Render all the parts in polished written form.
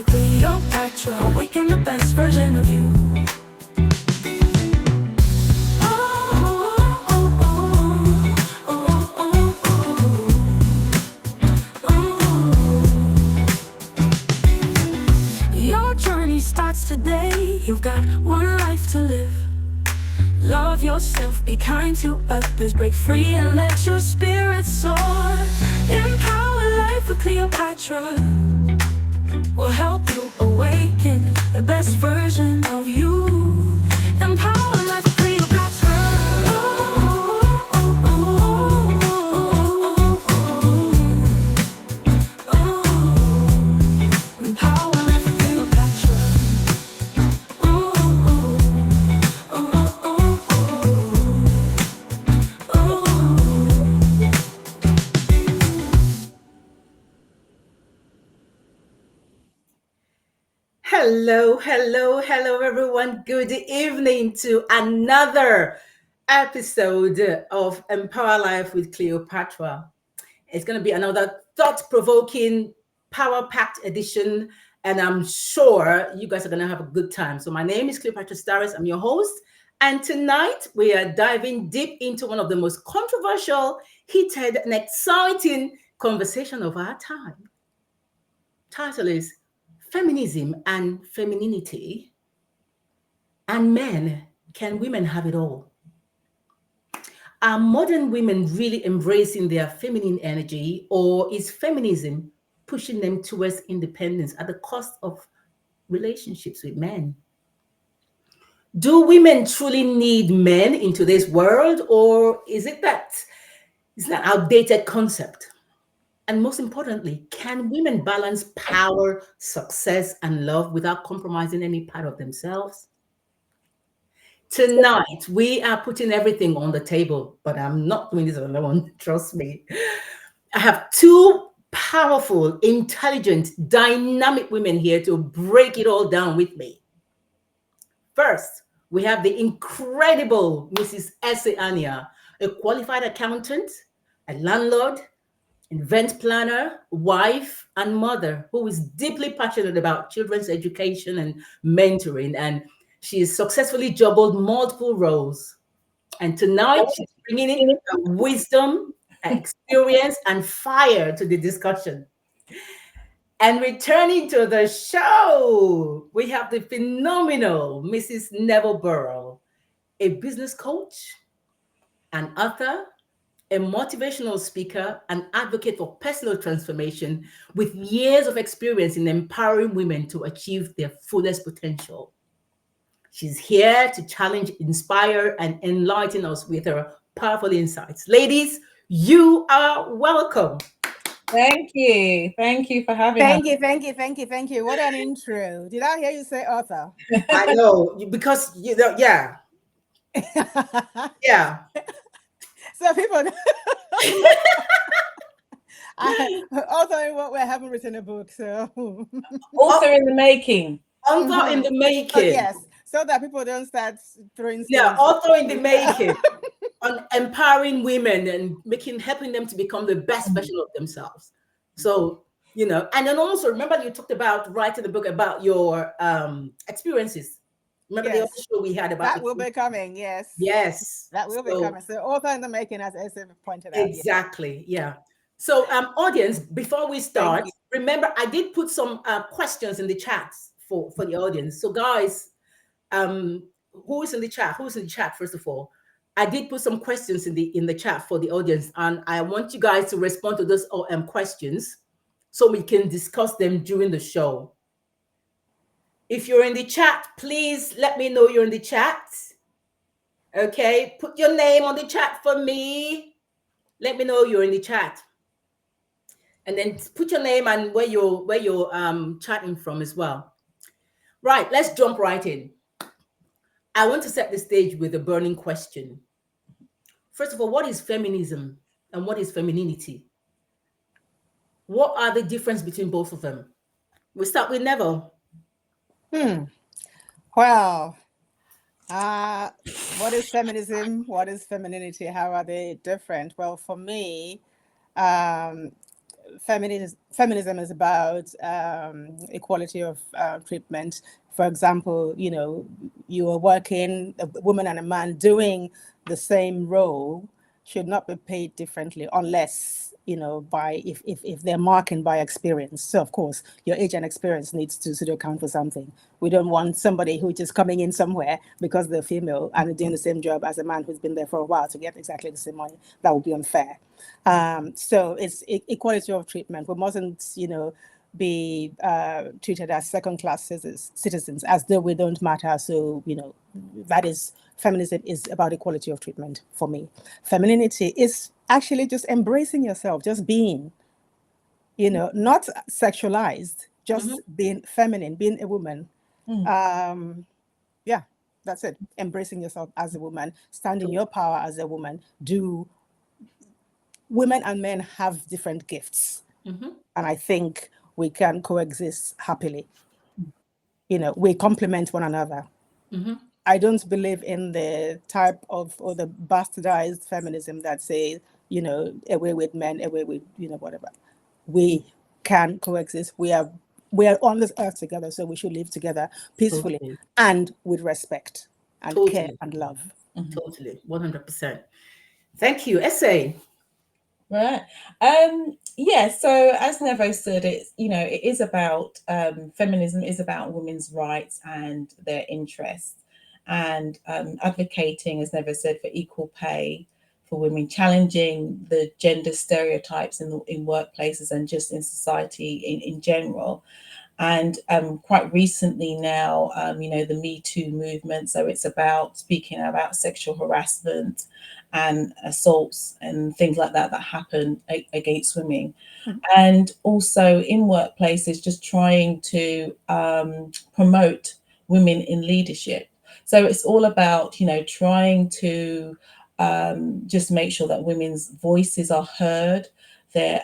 with Cleopatra. Awaken the best version of you. Your journey starts today. You've got one life to live. Love yourself, be kind to others, break free and let your spirit soar. Empower life with Cleopatra. Will help you awaken the best version of you. Empower life with Cleopatra. Empower life with Cleopatra. Hello, everyone. Good evening to another episode of Empower Life with Cleopatra. It's going to be another thought-provoking, power-packed edition, and I'm sure you guys are going to have a good time. So my name is Cleopatra Staris. I'm your host, and tonight we are diving deep into one of the most controversial, heated, and exciting conversation of our time. Title is Feminism and Femininity, and men, can women have it all? Are modern women really embracing their feminine energy, or is feminism pushing them towards independence at the cost of relationships with men? Do women truly need men in today's world, or is it that it's an outdated concept? And most importantly, can women balance power, success, and love without compromising any part of themselves? Tonight, we are putting everything on the table, but I'm not doing this alone. Trust me. I have two powerful, intelligent, dynamic women here to break it all down with me. First, we have the incredible Mrs. Essie Anya, a qualified accountant, a landlord, event planner, wife, and mother who is deeply passionate about children's education and mentoring. And she has successfully juggled multiple roles. And tonight, she's bringing in her wisdom, experience, and fire to the discussion. And returning to the show, we have the phenomenal Mrs. Neville Burrell, a business coach, an author, a motivational speaker, an advocate for personal transformation with years of experience in empowering women to achieve their fullest potential. She's here to challenge, inspire, and enlighten us with her powerful insights. Ladies, you are welcome. Thank you. Thank you for having us. Thank you. What an intro. Did I hear you say author? I know, because, yeah. Yeah. So people, author, we haven't written a book, so. Author in the making. Author in the making. Yes, so that people don't start throwing Yeah, stones. author in the making on empowering women and helping them to become the best version of themselves. So, and then also remember you talked about writing the book about your experiences. Remember the other show we had about that will be coming. Yes. That will be coming. So author in the making, as Esther pointed out. Exactly. Yeah. So audience, before we start, remember I did put some questions in the chat for the audience. So guys, who is in the chat? Who's in the chat, first of all? I did put some questions in the chat for the audience, and I want you guys to respond to those questions so we can discuss them during the show. If you're in the chat, please let me know you're in the chat. Okay, put your name on the chat for me. Let me know you're in the chat, and then put your name and where you're chatting from as well. Right, let's jump right in. I want to set the stage with a burning question. First of all, what is feminism and what is femininity? What are the difference between both of them? We'll start with Neville. Well, what is feminism? What is femininity? How are they different? Well, for me, feminism is about equality of treatment. For example, you are working, a woman and a man doing the same role should not be paid differently unless, by if they're marking by experience. So of course, your age and experience needs to sort of count for something. We don't want somebody who's just coming in somewhere because they're female and doing the same job as a man who's been there for a while to get exactly the same money. That would be unfair. So it's equality of treatment. We mustn't, be treated as second-class citizens, as though we don't matter. So, that is, feminism is about equality of treatment for me. Femininity is actually just embracing yourself, just being, not sexualized, just being feminine, being a woman. Yeah, that's it. Embracing yourself as a woman, standing your power as a woman. Women and men have different gifts. And I think we can coexist happily. We complement one another. I don't believe in the type of, or the bastardized feminism that says, away with men, away with, whatever. We can coexist. We are on this earth together, so we should live together peacefully and with respect and care and love. Totally, 100%. Thank you. Essay. Right. Yeah, so as Nevo said, it's, it is about feminism is about women's rights and their interests, and advocating, as Nevo said, for equal pay for women, challenging the gender stereotypes in workplaces and just in society in general. And quite recently now, the Me Too movement. So it's about speaking about sexual harassment and assaults and things like that happen against women. And also in workplaces, just trying to promote women in leadership. So it's all about, trying to just make sure that women's voices are heard, their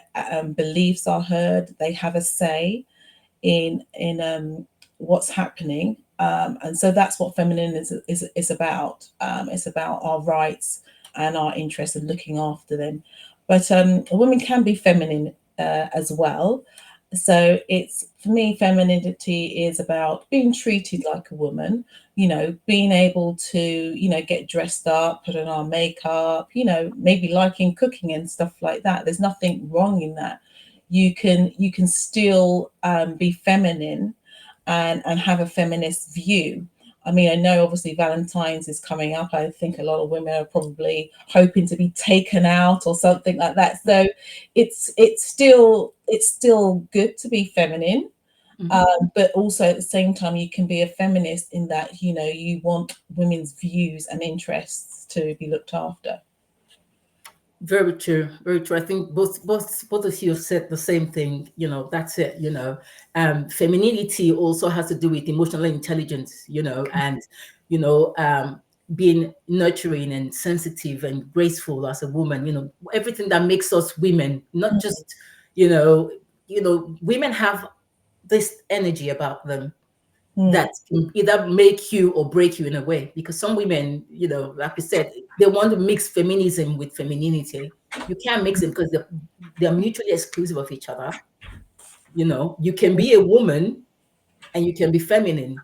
beliefs are heard, they have a say in what's happening, and so that's what feminism is about. It's about our rights and our interests and looking after them. But women can be feminine as well. So it's, for me, femininity is about being treated like a woman, being able to, get dressed up, put on our makeup, maybe liking cooking and stuff like that. There's nothing wrong in that. You can still be feminine and have a feminist view. I mean, I know obviously Valentine's is coming up. I think a lot of women are probably hoping to be taken out or something like that. So it's still good to be feminine, but also at the same time you can be a feminist in that you want women's views and interests to be looked after. Very true, very true. I think both of you have said the same thing. That's it. Femininity also has to do with emotional intelligence. And being nurturing and sensitive and graceful as a woman. Everything that makes us women, not just women have this energy about them that can either make you or break you in a way, because some women, like we said, they want to mix feminism with femininity. You can't mix them because they're mutually exclusive of each other. You can be a woman and you can be feminine,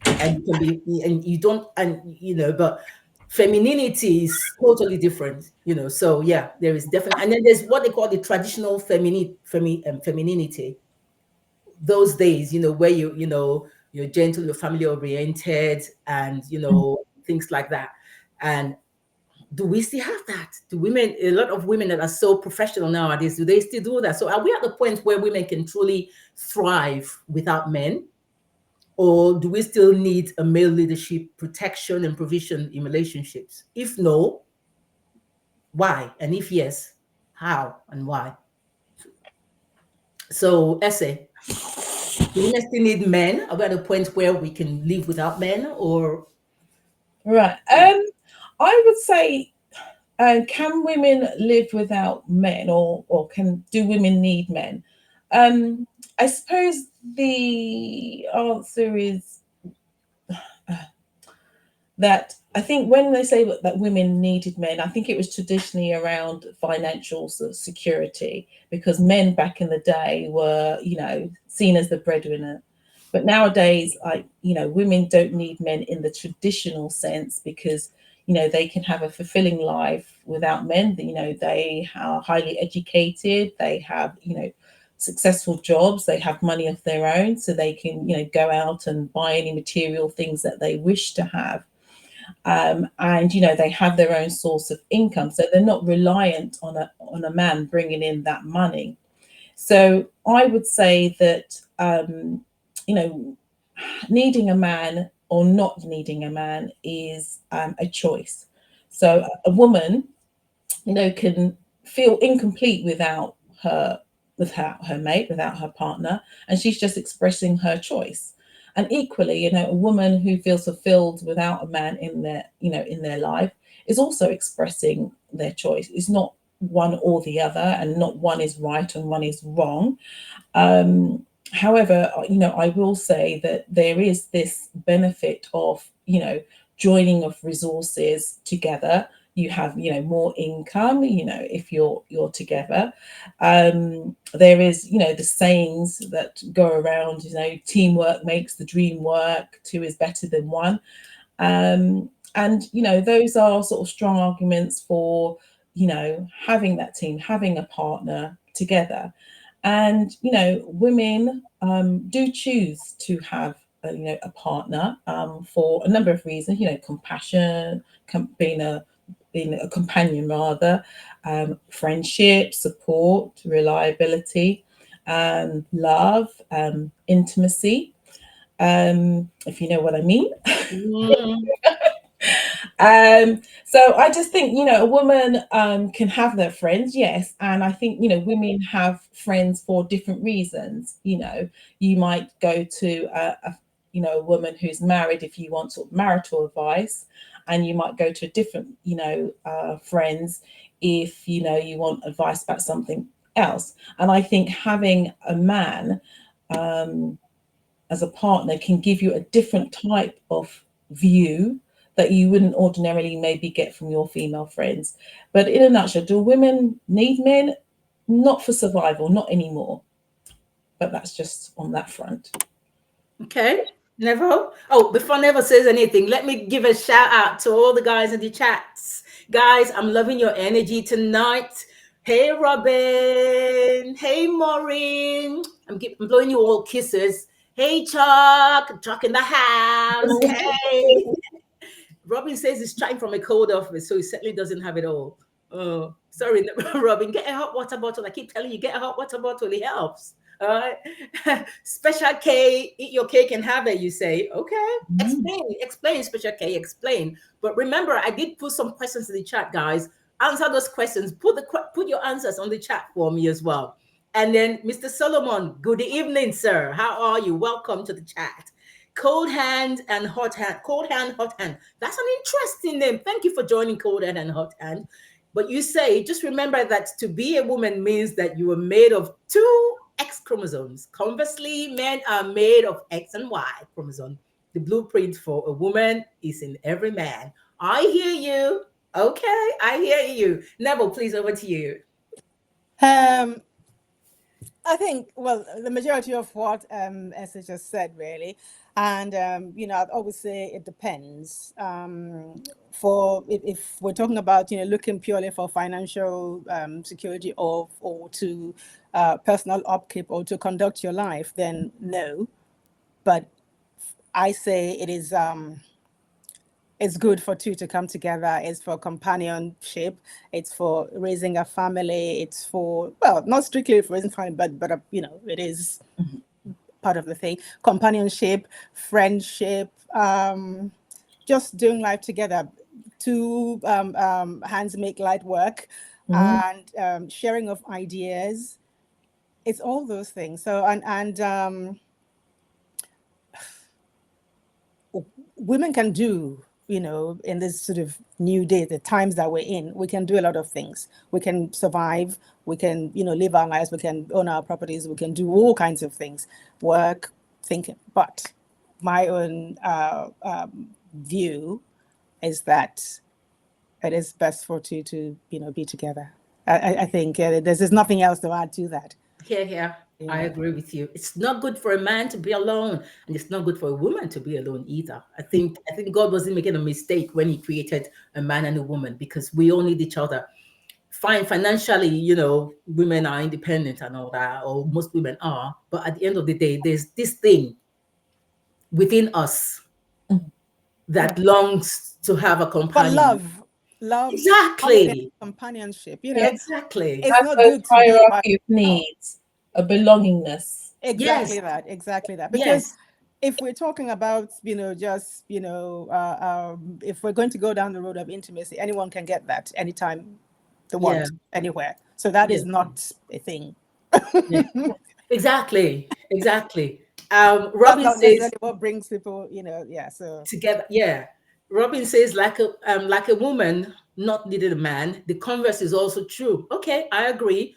and you can be, and you don't, and but femininity is totally different. So yeah, there is definitely, and then there's what they call the traditional femininity. Those days, where you're gentle, you're family oriented, and things like that. And do we still have that? Do women, a lot of women that are so professional nowadays, do they still do that? So are we at the point where women can truly thrive without men? Or do we still need a male leadership, protection and provision in relationships? If no, why? And if yes, how and why? So, Essay, do women still need men? Are we at a point where we can live without men? Or right? I would say, can women live without men, or do women need men? I suppose the answer is that I think when they say that women needed men, I think it was traditionally around financial sort of security, because men back in the day were, you know, seen as the breadwinner. But nowadays, women don't need men in the traditional sense, because, you know, they can have a fulfilling life without men. You know, they are highly educated, they have, you know, successful jobs, they have money of their own, so they can, you know, go out and buy any material things that they wish to have. And you know, they have their own source of income, so they're not reliant on a man bringing in that money. So I would say that you know, needing a man or not needing a man is a choice. So a woman, you know, can feel incomplete without her mate, without her partner, and she's just expressing her choice. And equally, you know, a woman who feels fulfilled without a man in their, you know, in their life is also expressing their choice. It's not one or the other, and not one is right and one is wrong. However, you know, I will say that there is this benefit of, you know, joining of resources together. You have, you know, more income, you know, if you're together. There is, you know, the sayings that go around, you know, teamwork makes the dream work, two is better than one. And you know, those are sort of strong arguments for, you know, having that team, having a partner together. And you know, women do choose to have you know, a partner for a number of reasons. You know, compassion, being a companion rather, friendship, support, reliability, love, intimacy, if you know what I mean. Mm. So I just think, you know, a woman can have their friends, yes. And I think, you know, women have friends for different reasons. You know, you might go to you know, a woman who's married if you want sort of marital advice, and you might go to a different, you know, friends if, you know, you want advice about something else. And I think having a man as a partner can give you a different type of view that you wouldn't ordinarily maybe get from your female friends. But in a nutshell, do women need men? Not for survival, not anymore. But that's just on that front. Okay, Neville. Oh, before Neville says anything, let me give a shout out to all the guys in the chats. Guys, I'm loving your energy tonight. Hey, Robin. Hey, Maureen. I'm blowing you all kisses. Hey, Chuck. Chuck in the house. Hey. Robin says he's trying from a cold office, so he certainly doesn't have it all. Oh, sorry, Robin. Get a hot water bottle. I keep telling you, get a hot water bottle. It helps. All right. Special K, eat your cake and have it. You say, okay. Mm. Explain, Special K, explain. But remember, I did put some questions in the chat, guys. Answer those questions. Put your answers on the chat for me as well. And then, Mr. Solomon, good evening, sir. How are you? Welcome to the chat. Cold hand and hot hand. Cold hand, hot hand. That's an interesting name. Thank you for joining Cold hand and hot hand. But you say, just remember that to be a woman means that you are made of two X chromosomes. Conversely, men are made of X and Y chromosome. The blueprint for a woman is in every man. I hear you. Okay, I hear you. Neville, please, over to you. Um, I think, well, the majority of what Esther just said, really. And, you know, I'd always say it depends. For if we're talking about, you know, looking purely for financial security or to personal upkeep or to conduct your life, then no. But I say it is it's good for two to come together. It's for companionship. It's for raising a family. It's for, well, not strictly for raising family, but you know, it is part of the thing. Companionship, friendship, just doing life together. Two hands make light work, Mm. and sharing of ideas. It's all those things. So and women can do, you know, in this sort of new day, the times that we're in, we can do a lot of things. We can survive, we can, you know, live our lives, we can own our properties, we can do all kinds of things, work, thinking. But my own view is that it is best for two to, be together. I think there's nothing else to add to that. Yeah, I agree with you. It's not good for a man to be alone, and it's not good for a woman to be alone either. I think God wasn't making a mistake when He created a man and a woman, because we all need each other. Fine, financially, women are independent and all that, or most women are. But at the end of the day, there's this thing within us Mhm. that longs to have a But companion. love, harmony, and Exactly. companionship. Yes, Exactly. It's has not those good to be by hierarchy of yourself. needs, a belongingness. Yes. Exactly that. Exactly that. Because Yes. if we're talking about, just, if we're going to go down the road of intimacy, anyone can get that anytime they Yeah. want, anywhere. So that Yeah. is not a thing. Yeah. Exactly. Exactly. That's Robin not says necessarily what brings people, yeah. So together. Yeah. Robin says like a woman not needed a man. The converse is also true. Okay, I agree.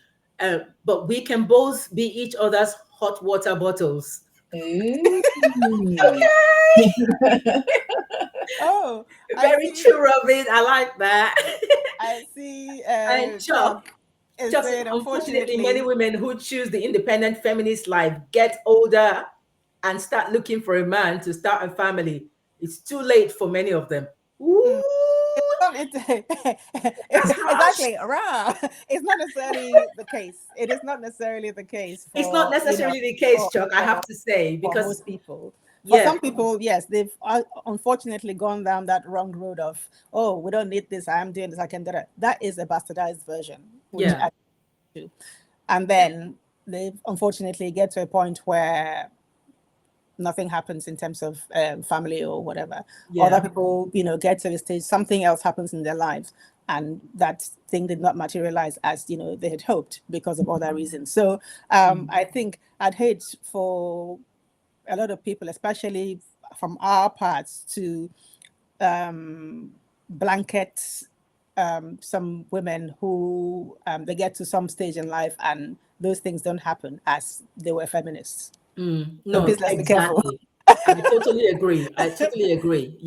But we can both be each other's hot water bottles. Ooh. Okay. oh, I Very see true, Robin. I like that. I see And Chuck, Chuck is Chuck says, saying unfortunately, many unfortunately. women who choose the independent feminist life get older and start looking for a man to start a family. It's too late for many of them. Ooh, Mm, it's that's harsh. exactly rah. It's not necessarily the case. It is not necessarily the case It's not for necessarily the case, for Chuck, I have to say, for because, most people. For yeah, some people, yes, they've unfortunately gone down that wrong road of, oh, we don't need this. I am doing this. I can do that. That is a bastardized version, which yeah, I do. And then they unfortunately get to a point where nothing happens in terms of family or whatever. Other yeah. people, get to a stage, something else happens in their lives, and that thing did not materialize as they had hoped because of other reasons. So Mm, I think I'd hate for a lot of people, especially from our parts, to blanket some women who they get to some stage in life and those things don't happen as they were feminists. So no, please let's be careful. exactly. I totally agree. I totally agree,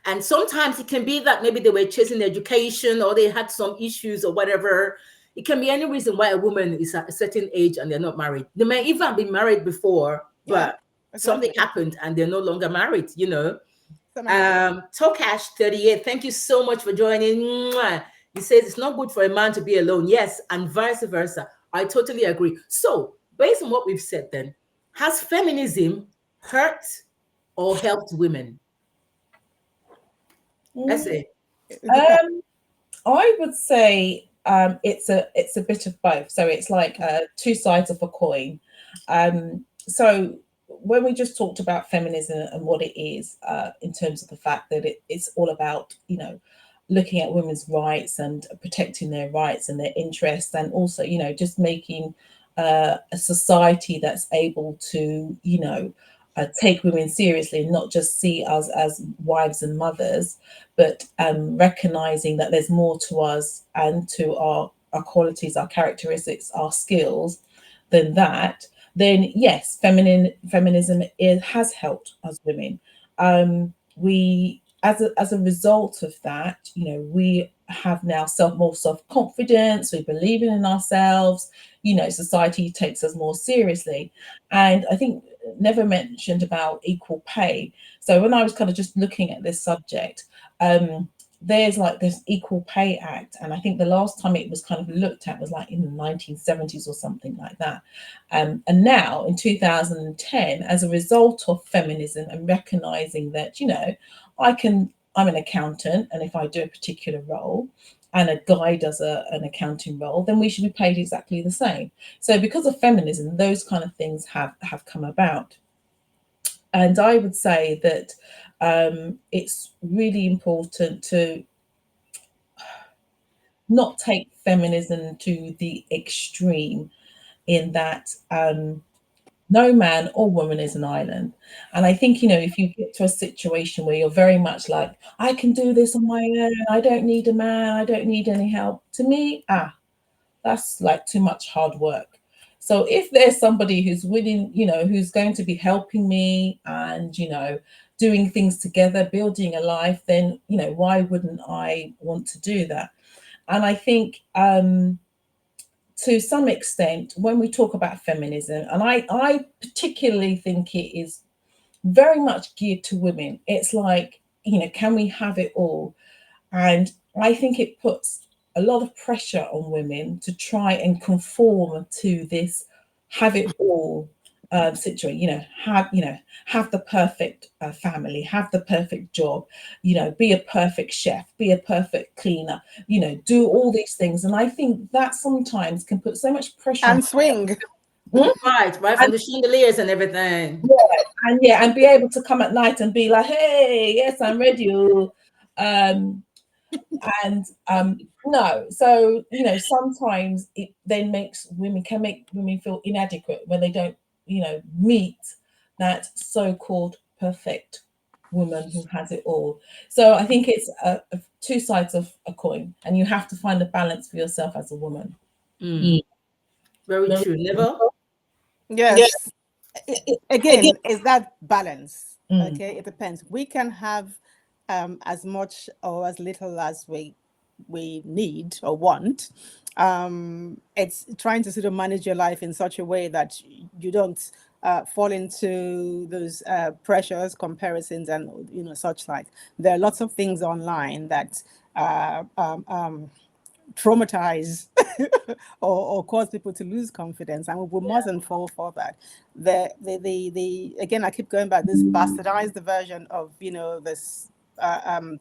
And sometimes it can be that maybe they were chasing education or they had some issues or whatever. It can be any reason why a woman is at a certain age and they're not married. They may even have been married before, Yeah, but something exactly. happened and they're no longer married. Feminism. Tokash 38, thank you so much for joining. Mwah. He says it's not good for a man to be alone. Yes, and vice versa. I totally agree. So, based on what we've said, then, has feminism hurt or helped women? Mm. Essay. It depends. Um, I would say it's a bit of both. So it's like two sides of a coin. So when we just talked about feminism and what it is, in terms of the fact that it's all about looking at women's rights and protecting their rights and their interests, and also just making a society that's able to take women seriously, and not just see us as wives and mothers, but recognizing that there's more to us and to our qualities, our characteristics, our skills than that. Then yes, feminism has helped us women. We as a result of that, we have now more self confidence. We believe in ourselves. Society takes us more seriously, and I think never mentioned about equal pay. So when I was kind of just looking at this subject, um, there's like this Equal Pay Act, and I think the last time it was kind of looked at was like in the 1970s or something like that. And now in 2010, as a result of feminism and recognizing that, I'm an accountant, and if I do a particular role and a guy does an accounting role, then we should be paid exactly the same. So because of feminism, those kind of things have come about. And I would say that it's really important to not take feminism to the extreme, in that no man or woman is an island. And I think, if you get to a situation where you're very much like, I can do this on my own, I don't need a man, I don't need any help, to me, that's like too much hard work. So if there's somebody who's willing, who's going to be helping me and, doing things together, building a life, then, why wouldn't I want to do that? And I think to some extent, when we talk about feminism, and I particularly think it is very much geared to women, it's like, can we have it all? And I think it puts a lot of pressure on women to try and conform to this have it all situation. Have the perfect family, have the perfect job, be a perfect chef, be a perfect cleaner, do all these things. And I think that sometimes can put so much pressure on And swing. Right, from the chandeliers and everything. and be able to come at night and be like, hey, yes, I'm ready. And no, so sometimes it then can make women feel inadequate when they don't meet that so-called perfect woman who has it all. So I think it's two sides of a coin, and you have to find a balance for yourself as a woman. Very true. Never. Yes. Again, is that balance? Mm. Okay, it depends. We can have as much or as little as we need or want. It's trying to sort of manage your life in such a way that you don't fall into those pressures, comparisons, and such like. There are lots of things online that traumatize or cause people to lose confidence, and we mustn't fall for that. The again, I keep going back, this bastardized version of this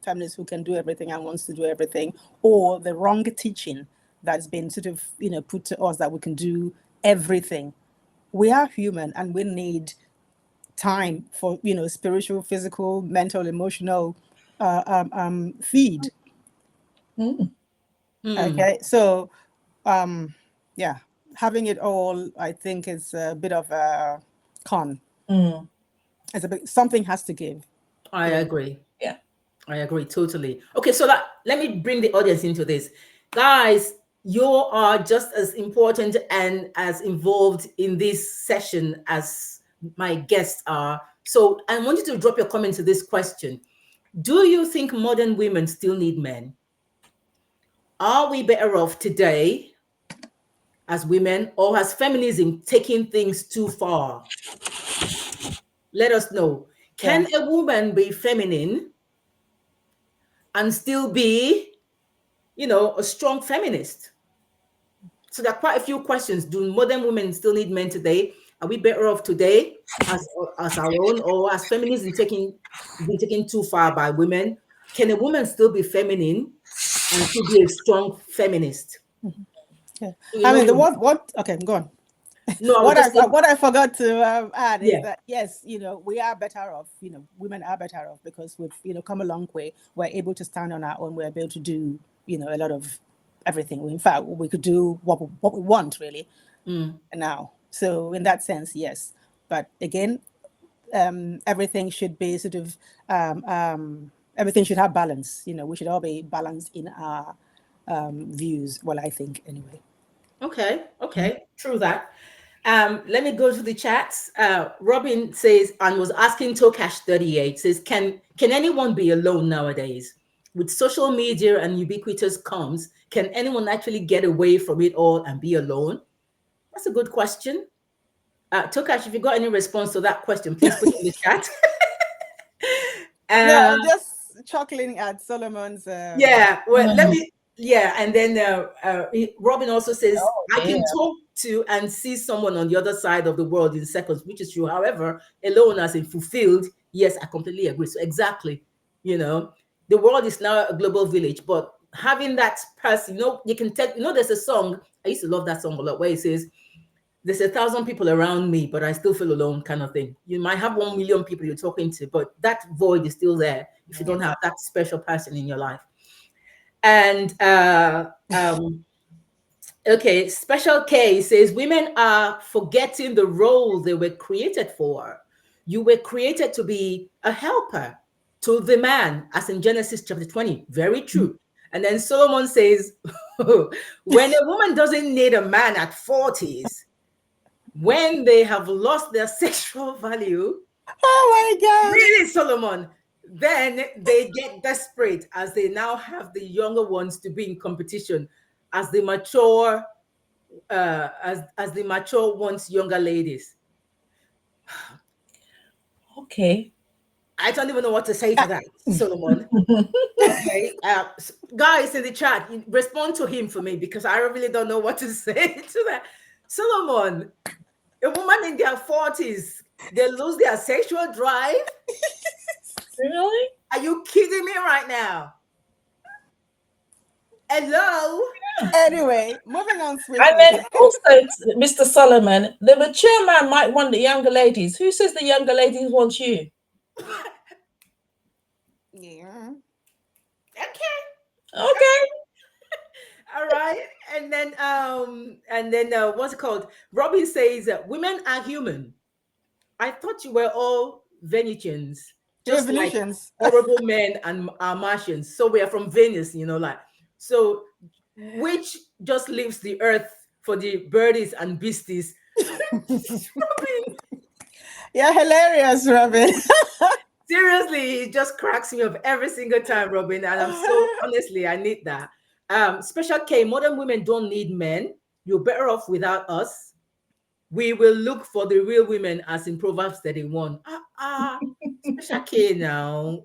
feminist who can do everything and wants to do everything, or the wrong teaching that's been sort of put to us that we can do everything. We are human and we need time for spiritual, physical, mental, emotional feed. Okay, so yeah, having it all, I think, is a bit of a con. It's a bit, something has to give. I agree. Yeah. I agree totally. Okay, so let me bring the audience into this. Guys, you are just as important and as involved in this session as my guests are. So I want you to drop your comment to this question. Do you think modern women still need men? Are we better off today as women, or has feminism taken things too far? Let us know. Can a woman be feminine and still be, a strong feminist? So there are quite a few questions. Do modern women still need men today? Are we better off today as our own, or has feminism been taken too far by women? Can a woman still be feminine and still be a strong feminist? Yeah. You I know, mean, the what? Okay, go on. no, I was just saying, What I forgot to add is yeah. that yes, we are better off. Women are better off because we've come a long way. We're able to stand on our own. We're able to do a lot of everything. In fact, we could do what we want really now. So in that sense, yes. But again, everything should be sort of everything should have balance. We should all be balanced in our views. Well, I think anyway. Okay, true that. Let me go to the chats. Robin says, and was asking Tokash 38, says, can anyone be alone nowadays? With social media and ubiquitous comms, can anyone actually get away from it all and be alone? That's a good question. Tokash, if you got any response to that question, please put it in the chat. No, I'm just chuckling at Solomon's. Yeah, well, and then Robin also says, I can talk to and see someone on the other side of the world in seconds, which is true. However, alone as in fulfilled, yes, I completely agree. So exactly, the world is now a global village, but having that person, you can tell, there's a song, I used to love that song a lot, where it says, there's 1,000 people around me, but I still feel alone, kind of thing. You might have 1 million people you're talking to, but that void is still there if you don't have that special person in your life. And okay, Special K says women are forgetting the role they were created for. You were created to be a helper to the man, as in Genesis chapter 20. Very true. And then Solomon says, when a woman doesn't need a man at 40s, when they have lost their sexual value, Oh my God. really, Solomon, then they get desperate as they now have the younger ones to be in competition as they mature, as the mature wants younger ladies. Okay. I don't even know what to say to that, Solomon. Okay, guys in the chat, respond to him for me because I really don't know what to say to that. Solomon, a woman in their 40s, they lose their sexual drive. Really? Are you kidding me right now? Hello? Anyway, moving on And swiftly. then also, Mr. Solomon, the mature man might want the younger ladies. Who says the younger ladies want you? Yeah. Okay. Okay. All right. And then what's it called? Robin says women are human. I thought you were all Venetians, just like Evolutions. horrible men and are Martians. So we are from Venus, like so, which just leaves the earth for the birdies and beasties. Robin, You're hilarious, Robin. seriously, it just cracks me up every single time, Robin. And I'm so honestly, I need that. Special K, modern women don't need men. You're better off without us. We will look for the real women as in Proverbs 31. Special K now.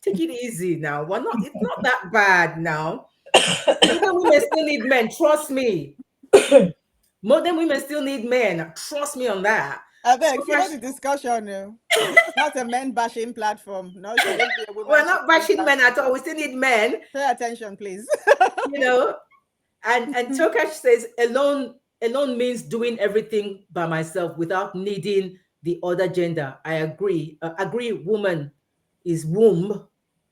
Take it easy now. It's not that bad now. Modern women still need men. Trust me. Modern women still need men. Trust me on that. I beg, follow Tokash, the discussion. No. This is not a men bashing platform. No, it shouldn't be a we're woman not bashing bashing men platform. at all. We still need men, Pay attention, please. you know. And Tokash says alone means doing everything by myself without needing the other gender. I agree. Agree. Woman is womb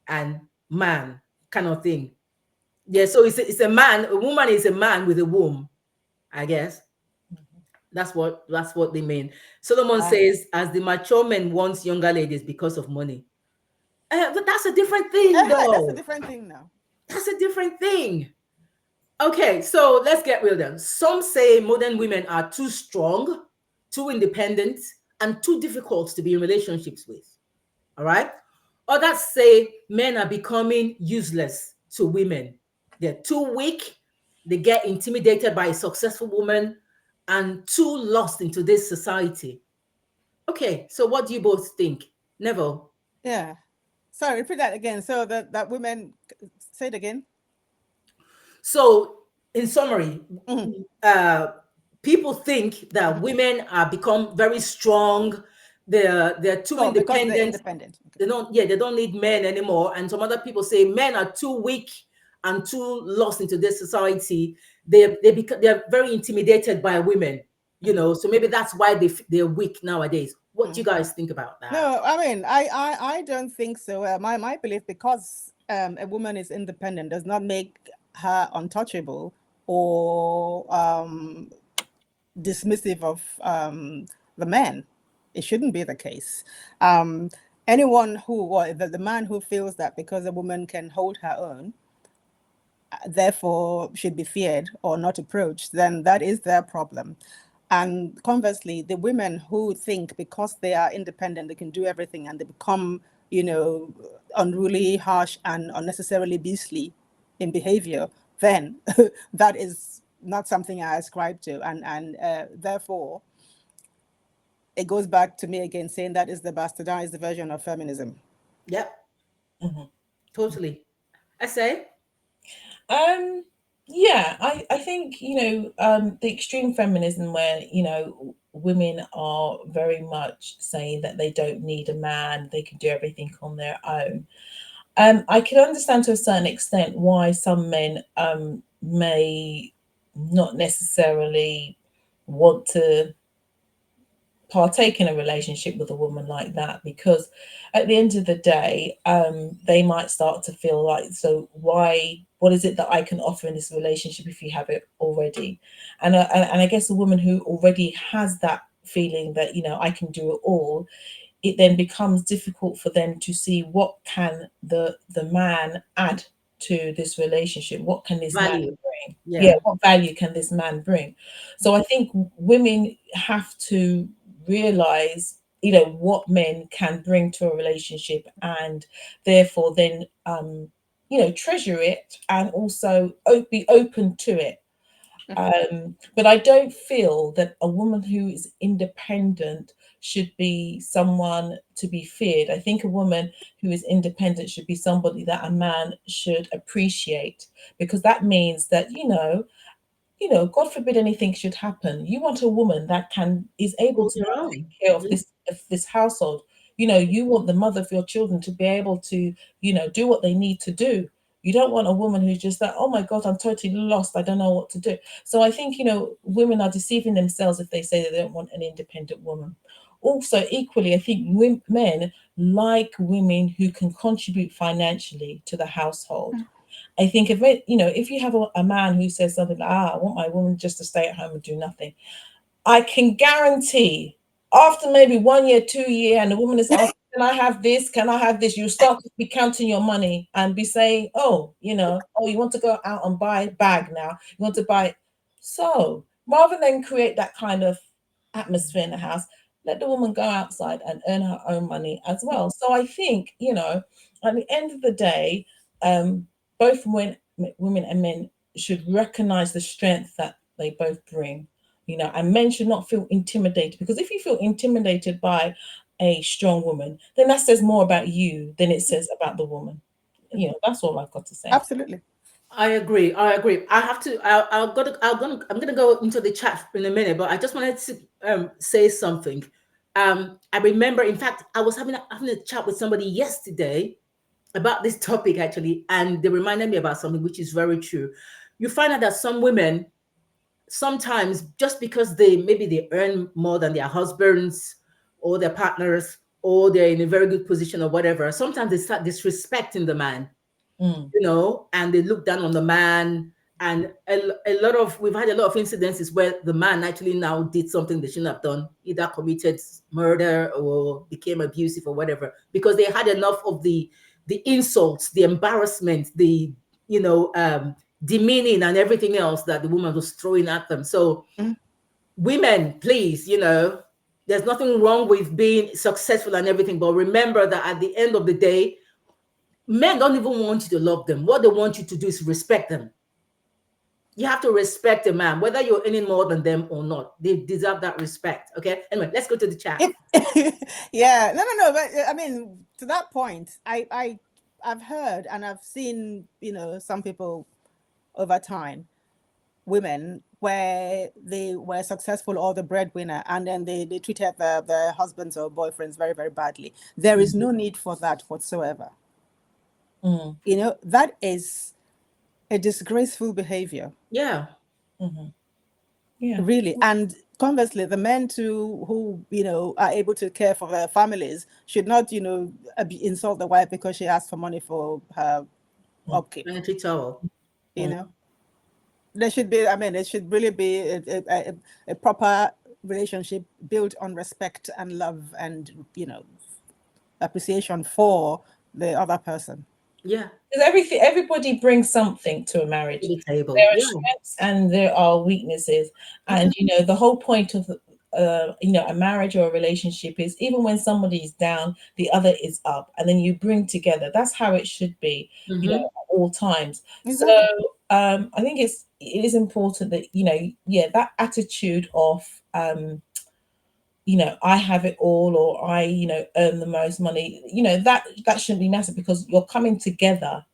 and man kind of thing. Yeah. So it's a man. A woman is a man with a womb. I guess that's what they mean. Solomon says, as the mature men wants younger ladies because of money. But that's a different thing, That's a though. different thing now. That's a different thing. Okay, so let's get real then. Some say modern women are too strong, too independent, and too difficult to be in relationships with. All right. Others say men are becoming useless to women. They're too weak, they get intimidated by a successful woman, and too lost into this society. Okay, so what do you both think? Neville. Yeah. Sorry, repeat that again. So that women say it again. So, in summary, Mhm. uh, people think that women are become very strong. They're too Oh, because they're independent. independent. Okay. They don't need men anymore. And some other people say men are too weak and too lost into this society. They're very intimidated by women. So maybe that's why they're weak nowadays. What do you guys think about that? No, I mean, I don't think so. My belief, because a woman is independent, does not make her untouchable or dismissive of the man. It shouldn't be the case. Anyone who, or the man who feels that because a woman can hold her own, therefore should be feared or not approached, then that is their problem. And conversely, the women who think because they are independent, they can do everything, and they become, unruly, harsh, and unnecessarily beastly in behavior, then that is not something I ascribe to. And therefore, it goes back to me again saying that is the bastardized version of feminism. Yep, Mhm. totally. I say, Yeah, I think, the extreme feminism where, women are very much saying that they don't need a man, they can do everything on their own. I can understand to a certain extent why some men may not necessarily want to partake in a relationship with a woman like that, because at the end of the day, they might start to feel like, so what is it that I can offer in this relationship if you have it already? And I guess a woman who already has that feeling that, I can do it all, it then becomes difficult for them to see what can the man add to this relationship? What can this man Value. bring? Yeah, Yeah. what value can this man bring? So I think women have to realize, what men can bring to a relationship, and therefore then treasure it, and also be open to it. But I don't feel that a woman who is independent should be someone to be feared. I think a woman who is independent should be somebody that a man should appreciate, because that means that, God forbid anything should happen. You want a woman that is able Hold to your take own. care of Yeah. this household. You want the mother of your children to be able to, do what they need to do. You don't want a woman who's just like, oh my God, I'm totally lost. I don't know what to do. So I think, women are deceiving themselves if they say that they don't want an independent woman. Also, equally, I think men like women who can contribute financially to the household. I think if you have a man who says something like, I want my woman just to stay at home and do nothing, I can guarantee after maybe 1 year, 2 year, and the woman is asking, can I have this? Can I have this? You start to be counting your money and be saying, oh, you want to go out and buy a bag now. You want to buy. So rather than create that kind of atmosphere in the house, let the woman go outside and earn her own money as well. So I think, at the end of the day, um, both women and men should recognize the strength that they both bring, and men should not feel intimidated, because if you feel intimidated by a strong woman, then that says more about you than it says about the woman. That's all I've got to say. Absolutely. I agree. I agree. I have to. I'm gonna go into the chat in a minute, but I just wanted to say something. I remember, in fact, I was having a chat with somebody yesterday about this topic actually, and they reminded me about something which is very true. You find out that some women sometimes, just because they earn more than their husbands or their partners, or they're in a very good position or whatever, sometimes they start disrespecting the man, Mm, and they look down on the man. And we've had a lot of incidences where the man actually now did something they shouldn't have done, either committed murder or became abusive or whatever, because they had enough of the insults, the embarrassment, the demeaning and everything else that the woman was throwing at them. So Mhm. women, please, there's nothing wrong with being successful and everything, but remember that at the end of the day, men don't even want you to love them. What they want you to do is respect them. You have to respect a man, whether you're earning more than them or not. They deserve that respect. Okay. Anyway, let's go to the chat. Yeah, no, but I mean, to that point, I've heard and I've seen, some people over time, women where they were successful or the breadwinner, and then they treated their husbands or boyfriends very, very badly. There is no need for that whatsoever. mm, That is a disgraceful behavior, Yeah. mhm. Yeah. really. And conversely, the men too who are able to care for their families should not insult the wife because she asked for money for her Mm, upkeep. Sanitary towel. You mm. know, there should be. I mean, it should really be a proper relationship built on respect and love and appreciation for the other person. Yeah. Because everybody brings something to a To marriage. the table. There are Yeah. strengths and there are weaknesses, and Mhm. the whole point of a marriage or a relationship is, even when somebody is down, the other is up, and then you bring together. That's how it should be, Mhm. at all times. So Exactly. I think it is important that, yeah, that attitude of I have it all, or I, earn the most money, that shouldn't be massive, because you're coming together,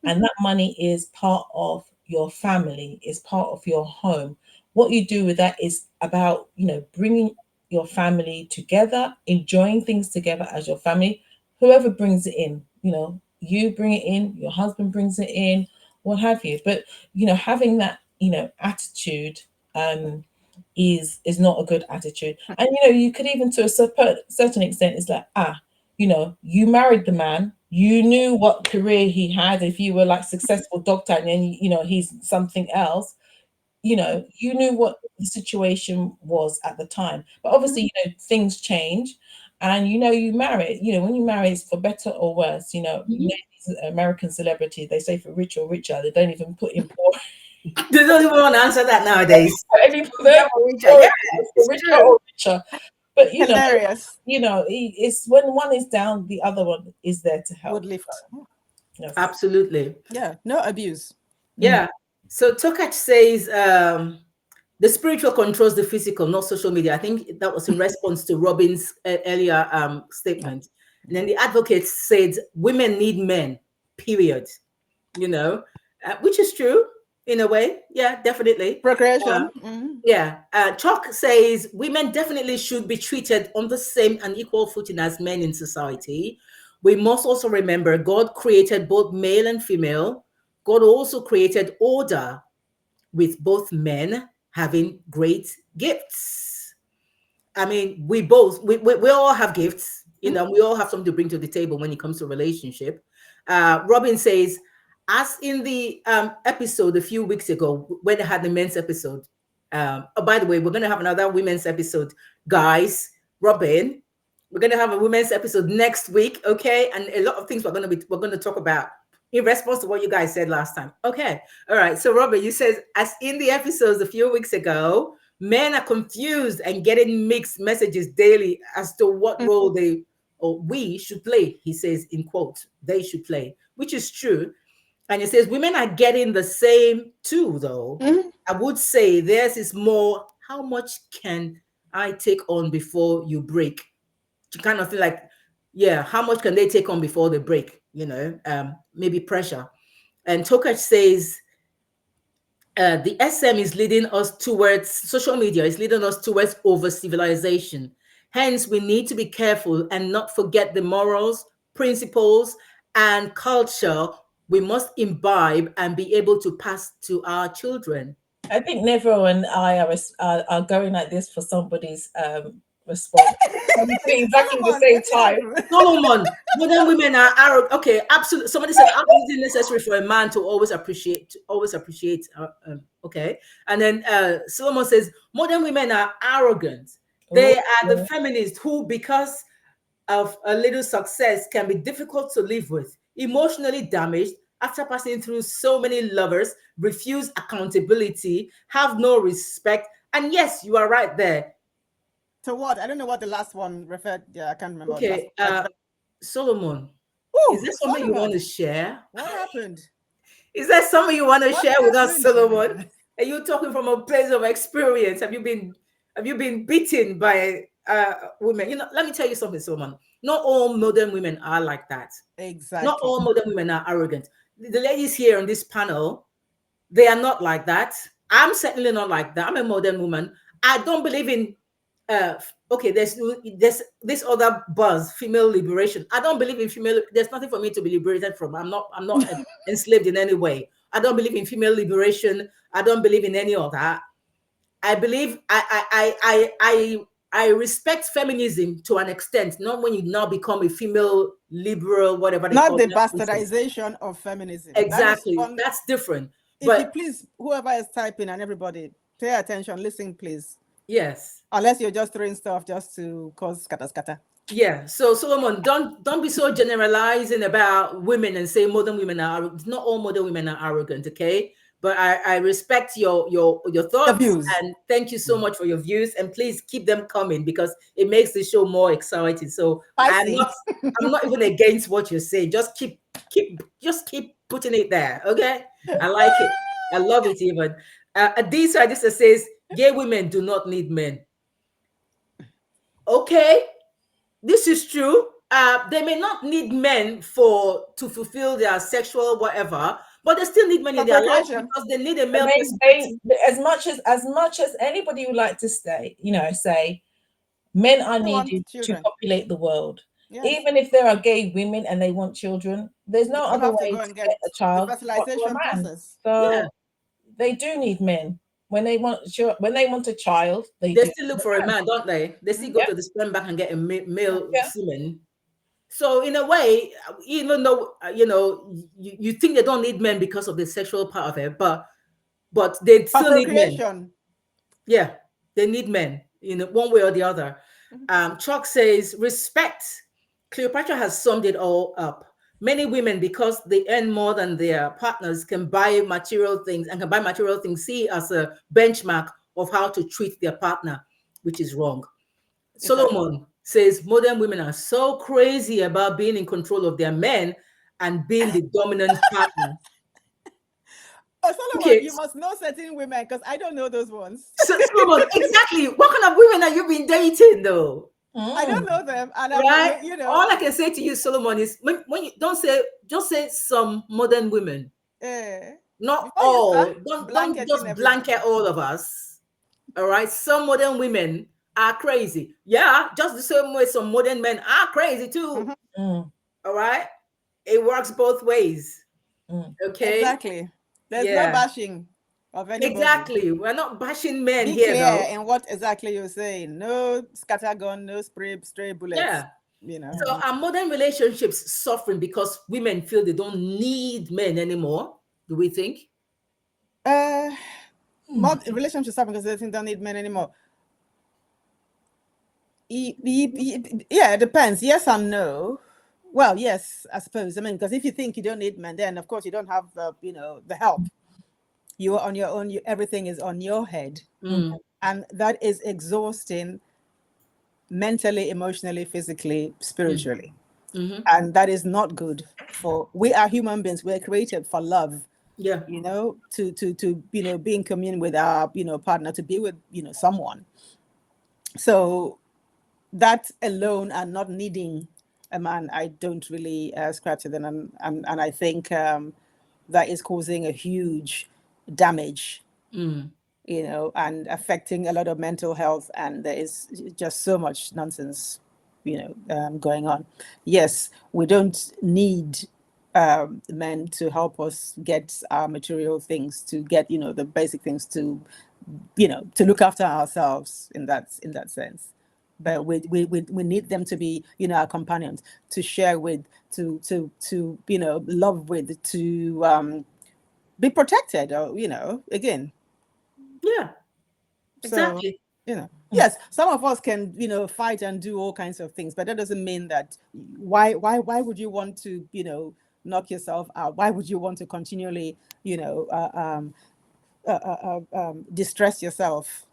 and that money is part of your family, is part of your home. What you do with that is about, bringing your family together, enjoying things together as your family. Whoever brings it in, you bring it in, your husband brings it in, what have you. But having that, attitude, um is not a good attitude. And you could, even to a certain extent, it's like, you married the man, you knew what career he had. If you were like successful doctor, and then he's something else, you knew what the situation was at the time. But obviously, things change, and you marry, when you marry, it's for better or worse. Mhm. Maybe American celebrity, they say for rich or richer, they don't even put in poor. They don't even want to answer that nowadays. Any they Yeah, for it's richer true. or richer. But Hilarious. it's when one is down, the other one is there to help. Would lift. Yes. Absolutely. Yeah, no abuse. Yeah. So Tokach says the spiritual controls the physical, not social media. I think that was in response to Robin's earlier statement. And then the advocate said women need men, period. You know, which is true in a way. Yeah, definitely. Procreation. Mhm. Yeah. Chalk says women definitely should be treated on the same and equal footing as men in society. We must also remember God created both male and female. God also created order with both men having great gifts. I mean, we all have gifts, we all have something to bring to the table when it comes to relationship. Robin says, as in the episode a few weeks ago when they had the men's episode. Oh, by the way, we're gonna have another women's episode, guys. Robin, we're gonna have a women's episode next week, okay? And a lot of things we're gonna talk about in response to what you guys said last time. Okay, all right. So Robin, you says as in the episodes a few weeks ago, men are confused and getting mixed messages daily as to what role they or we should play. He says in quote, they should play, which is true. And he says women are getting the same too, though. Mhm. I would say theirs is more, how much can I take on before you break? To kind of feel like, yeah, how much can they take on before they break? Maybe pressure. And Tokach says the SM is leading us towards social media, is leading us towards over civilization. Hence, we need to be careful and not forget the morals, principles, and culture we must imbibe and be able to pass to our children. I think Neville and I are going like this for somebody's response. I'm doing exactly the Solomon, same what time. happened? Solomon, modern women are arrogant. Okay, absolutely. Somebody said, absolutely necessary for a man to always appreciate. Okay, and then Solomon says, modern women are arrogant. They Oh, are the yeah. feminists who, because of a little success, can be difficult to live with, emotionally damaged after passing through so many lovers, refuse accountability, have no respect. And yes, you are right there. To what? I don't know what the last one referred. Yeah, I can't remember what the last Okay, one. Solomon, is Oh, there something you want to Solomon, share? what happened? Is there something you want to What share with us, happened? Solomon? Are you talking from a place of experience? Have you been beaten by women? Let me tell you something, Solomon. Not all modern women are like that. Not Exactly. all modern women are arrogant. The ladies here on this panel, they are not like that. I'm certainly not like that. I'm a modern woman. I don't believe in okay, there's this other buzz, female liberation. I don't believe in female. There's nothing for me to be liberated from. I'm not enslaved in any way. I don't believe in female liberation. I don't believe in any of that. I believe I respect feminism to an extent, not when you now become a female liberal, whatever they Not call the that nonsense. bastardization of feminism. That is Exactly. one. That's different. If you But please, whoever is typing and everybody, pay attention, listen, please. yes. Unless you're just throwing stuff just to cause scatter scatter. Yeah. So Solomon, don't be so generalizing about women and say modern women are not all modern women are arrogant, okay? But I respect your The thoughts views. and thank you so much for your views and please keep them coming because it makes the show more exciting. So I I'm see. not even against what you're saying. Just keep putting it there, okay? I like it. I love it even. Adisa just says gay women do not need men. Okay, this is true. They may not need men to fulfill their sexual whatever, but they still need men in For their lives procreation. because they need a And male perspective. as much as anybody would like to say, men are They want needed to children. populate the world. Yes. Even if there are gay women and they want children, there's no You other have to way go to and get get a the child but through fertilization a man. process. Yeah, So they do need men. When they want a child, they they do still look need for a a man. man, don't they? They still go Yeah, to the sperm bank and get a male yeah. semen. So in a way, even though you think they don't need men because of the sexual part of it, but they For still need men. procreation. Yeah, they need men, one way or the other. Chuck says, respect. Cleopatra has summed it all up. Many women, because they earn more than their partners, can buy material things and can buy material things, see as a benchmark of how to treat their partner, which is wrong. Exactly. Solomon says modern women are so crazy about being in control of their men and being the dominant partner. Oh, Solomon, Okay, you must know certain women because I don't know those ones. so Solomon, exactly. What kind of women have you been dating, though? I don't Mm. know them, and Right? you know, All I can say to you, Solomon, is when you don't say, just say some modern women, eh, not before you start all. Don't blanketing just everybody. blanket all of us. All right, some modern women are crazy. Yeah, just the same way some modern men are crazy too. Mhm. Mm. All right, it works both ways. Mm. Okay, Exactly. There's no yeah, bashing of anybody. exactly. We're not bashing men Be here, clear though. in what exactly you're saying. No scattergun, no stray bullets. Yeah. You know. So are modern relationships suffering because women feel they don't need men anymore? Do we think? Uh, Mm. more relationships happen because they think they don't need men anymore. Yeah, it depends. Yes and no. Well, yes, I suppose. I mean, because if you think you don't need men, then of course you don't have the, the help. You are on your own. Everything is on your head, Mm, and that is exhausting mentally, emotionally, physically, mm, spiritually, mhm. and that is not good. For we are human beings. We're created for love. Yeah, To be in communion with our partner, to be with someone. So that alone and not needing a man, I don't really ascribe to them, and I think that is causing a huge damage, mm, and affecting a lot of mental health, and there is just so much nonsense, going on. Yes, we don't need men to help us get our material things, to get the basic things, to look after ourselves in that sense. But we need them to be our companions, to share with, to love with, to be protected, or again. yeah, So, exactly. yes, some of us can, fight and do all kinds of things, but that doesn't mean that why would you want to, knock yourself out? Why would you want to continually, distress yourself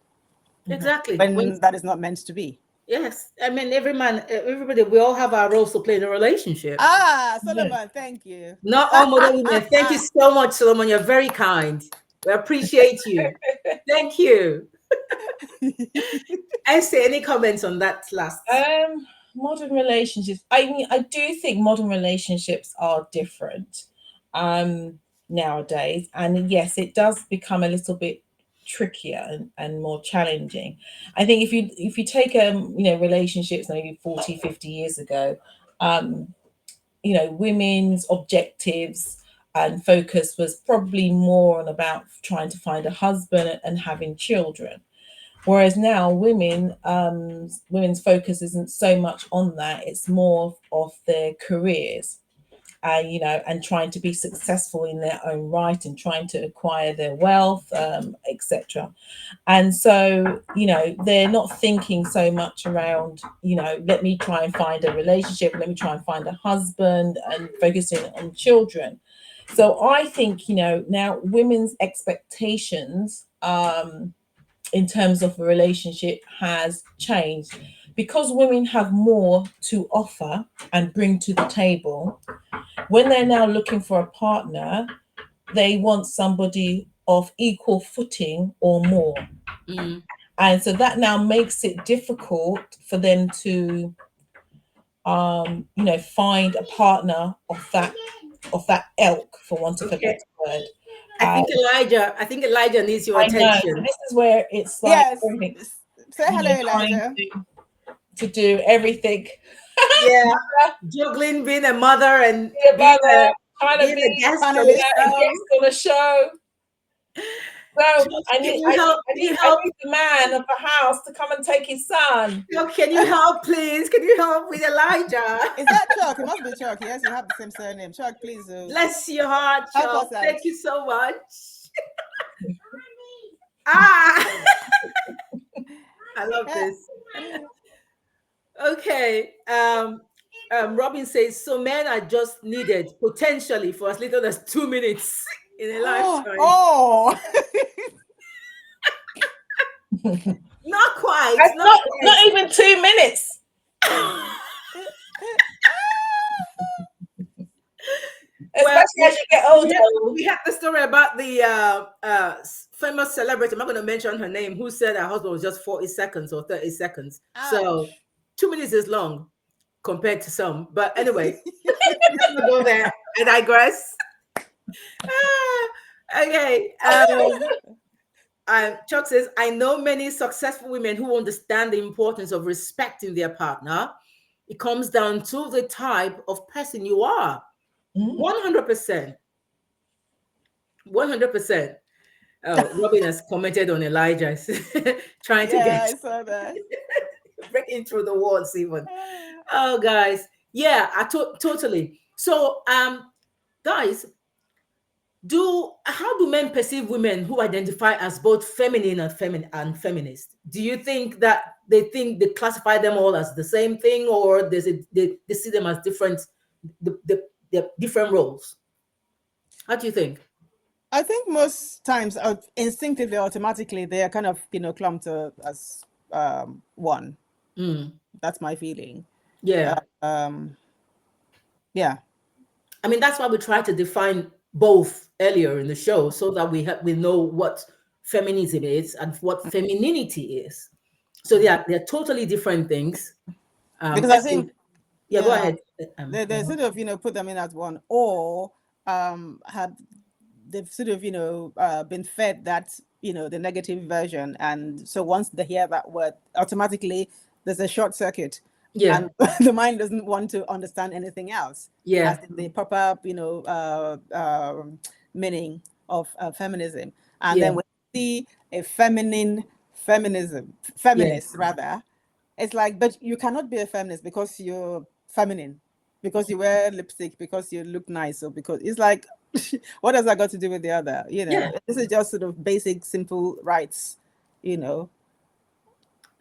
Mhm. Exactly. When when that is not meant to be? yes, I mean every man, everybody, we all have our roles to play in a relationship. Ah, Yeah. Solomon, thank you. Not all modern women. Thank you so much, Solomon. You're very kind. We appreciate you. Thank you. I say any comments on that last? Modern relationships. I mean, I do think modern relationships are different um, nowadays, and yes, it does become a little bit trickier and more challenging. I think if you take relationships maybe 40, 50 years ago, um, women's objectives and focus was probably more on about trying to find a husband and having children. Whereas now, women's focus isn't so much on that; it's more of their careers, and trying to be successful in their own right and trying to acquire their wealth, etc. And so, they're not thinking so much around, let me try and find a relationship, let me try and find a husband, and focusing on children. So I think, now women's expectations, in terms of a relationship has changed because women have more to offer and bring to the table. When they're now looking for a partner, they want somebody of equal footing or more. Mm, And so that now makes it difficult for them to find a partner of that ilk, for want of a better okay. word. I uh, think Elijah needs your I know, so attention. this is where it's like Yes. everything, Say hello, trying Elijah. to do everything. Yeah, juggling being a mother and Be a mother, trying to being be a guest on the Panelist. a show. guest on a show. So Just, I can need, you I need, help? I Can need, you I help? need the man of the house to come and take his son. Can you help, please? Can you help with Elijah? Is that Chuck? It must be Chuck. Yes, you have the same surname. Chuck, please Bless your heart, help Chuck. us out. Thank you so much. Ah, I love Yeah. this. Okay. Robin says, so men are just needed potentially for as little as 2 minutes in a lifetime. Oh, Not quite, That's not not even 2 minutes. quite. Well, Especially as you get older. we had the story about the famous celebrity. I'm not going to mention her name, who said her husband was just 40 seconds or 30 seconds. So ouch. 2 minutes is long compared to some. But anyway, let's not go there. I digress. Okay. Chuck says, I know many successful women who understand the importance of respecting their partner. It comes down to the type of person you are. 100%. 100%. Oh, Robin has commented on Elijah trying to Yeah, get I saw that. breaking through the walls even. Oh, guys. Yeah, totally. So, guys, how do men perceive women who identify as both feminine and feminist? Do you think that they classify them all as the same thing, or they see them as different, the different roles? How do you think? I think most times, instinctively, automatically, they are kind of, clumped as one. That's my feeling. Yeah. Yeah. I mean, that's why we try to define both earlier in the show, so that we know what feminism is and what femininity is. So they're totally different things. Because I think, yeah, go ahead. they sort of, put them in as one, or they've sort of, been fed that, the negative version. And so once they hear that word, automatically there's a short circuit. Yeah. And the mind doesn't want to understand anything else. Yeah. As in the proper, meaning of feminism. And then when you see a feminist rather, it's like, but you cannot be a feminist because you're feminine, because you wear lipstick, because you look nice, or because it's like, what has that got to do with the other? This is just sort of basic, simple rights,